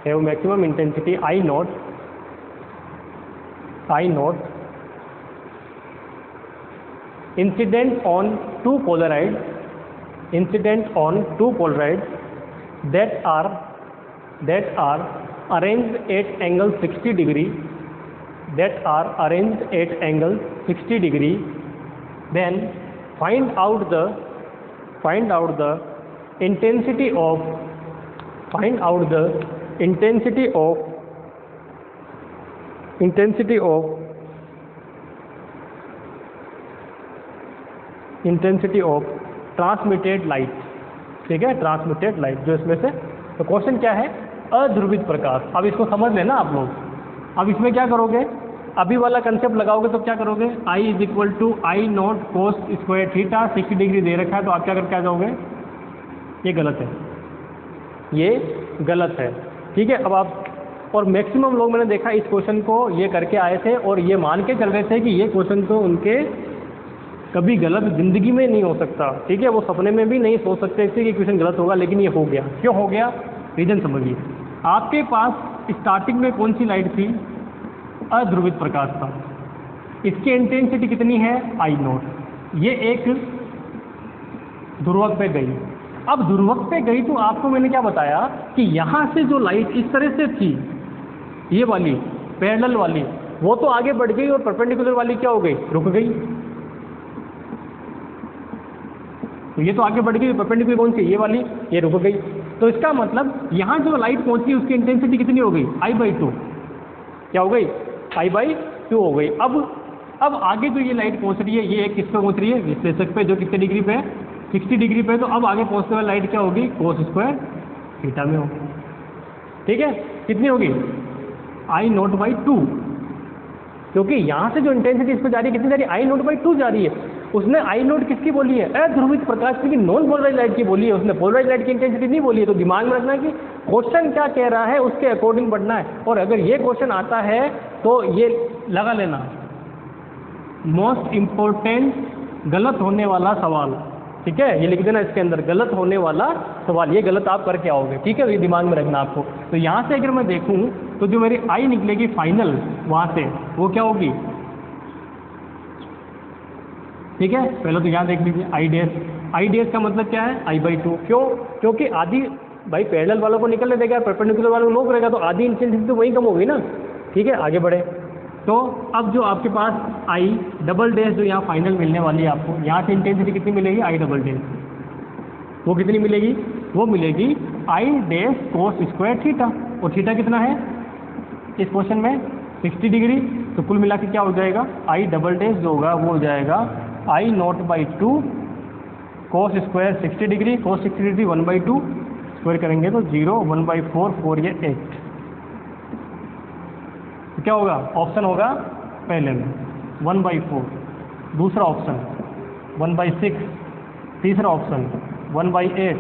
have maximum intensity I0 incident on two polarides, incident on two polarides that are arranged at angle 60 degree, that are arranged at angle 60 degree. Then find out the intensity of, find out the intensity of transmitted light, ठीक है, transmitted light जो इसमें से। तो question क्या है, अध्रुवित प्रकाश। अब इसको समझ लेना आप लोग। अब इसमें क्या करोगे, अभी वाला कंसेप्ट लगाओगे तो क्या करोगे, I = I0 cos square theta, 60 degree दे रखा है, तो आप क्या करके आ जाओगे, ये गलत है, ये गलत है, ठीक है। अब आप, और मैक्सिमम लोग मैंने देखा इस क्वेश्चन को ये करके आए थे और ये मान के चल रहे थे कि ये क्वेश्चन तो उनके कभी गलत ज़िंदगी में नहीं हो सकता, ठीक है। वो सपने में भी नहीं सोच सकते थे कि क्वेश्चन गलत होगा, लेकिन ये हो गया। क्यों हो गया, रीजन समझिए। आपके पास स्टार्टिंग में कौन सी लाइट थी, अध्रुवित प्रकाश था, इसकी इंटेंसिटी कितनी है, I0। ये एक ध्रुवक पे गई। अब ध्रुवक पे गई तो आपको मैंने क्या बताया कि यहाँ से जो लाइट इस तरह से थी, ये वाली पैरेलल वाली, वो तो आगे बढ़ गई और परपेंडिकुलर वाली क्या हो गई, रुक गई। तो ये तो आगे बढ़ गई, परपेंडिकुलर कौन सी, ये वाली, ये रुक गई। तो इसका मतलब यहाँ जो लाइट पहुँची उसकी इंटेंसिटी कितनी हो गई, I/2। क्या हो गई, I/2 हो गई। अब आगे जो ये लाइट पहुँच रही है, ये एक किस पे पहुँच रही है, विश्लेषक पे, जो कितने डिग्री पे है, 60 डिग्री पे। तो अब आगे पहुँचने वाली लाइट क्या होगी, कोस स्क्वायर थीटा में होगी, ठीक है। कितनी होगी, I0/2, क्योंकि यहाँ से जो इंटेंसिटी इस पर जा रही है, कितनी जा रही है, I0/2 जा रही है। उसने I0 किसकी बोली है, अध्रुवित प्रकाश की, नॉन पोलराइज्ड लाइट की बोली है, उसने पोलराइज्ड लाइट की इंटेंसिटी नहीं बोली है। तो दिमाग में रखना है कि क्वेश्चन क्या कह रहा है उसके अकॉर्डिंग बढ़ना है। और अगर ये क्वेश्चन आता है तो ये लगा लेना, मोस्ट इम्पोर्टेंट गलत होने वाला सवाल, ठीक है, ये लिख देना इसके अंदर, गलत होने वाला सवाल, ये गलत आप करके आओगे, ठीक है। ये दिमाग में रखना आपको। तो यहाँ से अगर मैं देखूँ तो जो मेरी I निकलेगी फाइनल वहाँ से, वो क्या होगी, ठीक है। पहले तो यहाँ देख लीजिए, I' का मतलब क्या है, I/2। क्यों, क्योंकि आधी भाई पैरेलल वालों को निकलने देगा, परपेंडिकुलर वालों को रोक रहेगा, तो आधी इंटेंसिटी तो वही कम होगी ना, ठीक है। आगे बढ़े तो अब जो आपके पास I" जो यहाँ फाइनल मिलने वाली है आपको, यहाँ से इंटेंसिटी कितनी मिलेगी, I", वो कितनी मिलेगी, वो मिलेगी I dash cos square theta, और थीटा कितना है इस क्वेश्चन में 60 डिग्री। तो कुल मिला के क्या हो जाएगा, आई डबल डैश जो होगा वो हो जाएगा I naught by 2 cos square 60 degree, cos 60 degree 1/2 square करेंगे तो 0, 1/4, 4 या 8। तो क्या होगा, ऑप्शन होगा पहले में 1/4, दूसरा ऑप्शन 1/6, तीसरा ऑप्शन 1/8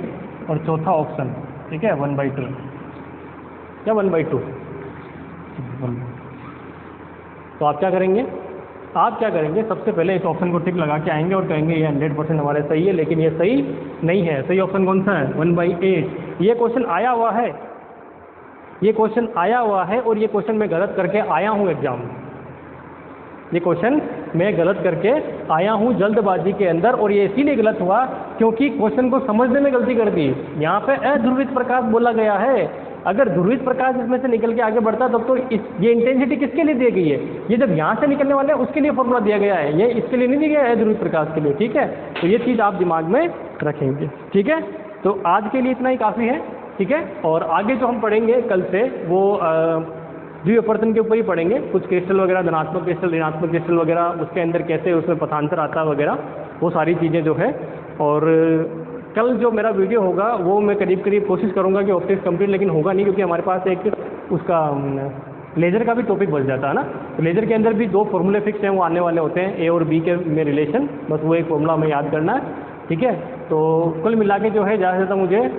और चौथा ऑप्शन ठीक है 1/2 या 1/2। तो आप क्या करेंगे, सबसे पहले इस ऑप्शन को टिक लगा के आएंगे और कहेंगे ये 100% हमारे सही है, लेकिन ये सही नहीं है। सही ऑप्शन कौन सा है, 1/8। ये क्वेश्चन आया हुआ है, और ये क्वेश्चन मैं गलत करके आया हूँ एग्जाम में। ये क्वेश्चन मैं गलत करके आया हूँ जल्दबाजी के अंदर, और ये इसीलिए गलत हुआ क्योंकि क्वेश्चन को समझने में गलती कर दी। यहाँ पे अध्रुवित प्रकाश बोला गया है, अगर ध्रुवित प्रकाश इसमें से निकल के आगे बढ़ता तब तो ये इंटेंसिटी किसके लिए दी गई है, ये जब यहाँ से निकलने वाले हैं उसके लिए फॉर्मूला दिया गया है, ये इसके लिए नहीं दिया गया है ध्रुवित प्रकाश के लिए। ठीक है, तो ये चीज़ आप दिमाग में रखेंगे। ठीक है, तो आज के लिए इतना ही काफ़ी है। ठीक है, और आगे जो हम पढ़ेंगे कल से वो द्विअपवर्तन के ऊपर ही पढ़ेंगे, कुछ क्रिस्टल वगैरह, धनात्मक क्रिस्टल, ऋणात्मक क्रिस्टल वगैरह, उसके अंदर कैसे उसमें पथांतर आता वगैरह, वो सारी चीज़ें जो है। और कल जो मेरा वीडियो होगा वो मैं करीब कोशिश करूंगा कि ऑप्टिक्स कंप्लीट, लेकिन होगा नहीं क्योंकि हमारे पास एक उसका लेज़र का भी टॉपिक बच जाता है ना। तो लेज़र के अंदर भी 2 फॉर्मूले फिक्स हैं, वो आने वाले होते हैं, ए और बी के में रिलेशन, बस वो एक फॉर्मूला हमें याद करना है। ठीक है, तो कुल मिला के जो है ज़्यादा से ज़्यादा मुझे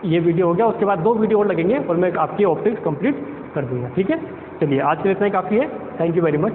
ये वीडियो हो गया, उसके बाद 2 वीडियो और लगेंगे और मैं आपकी ऑप्टिक्स कंप्लीट कर दूँगा। ठीक है, चलिए आज के लिए इतना ही काफ़ी है। Thank you very much.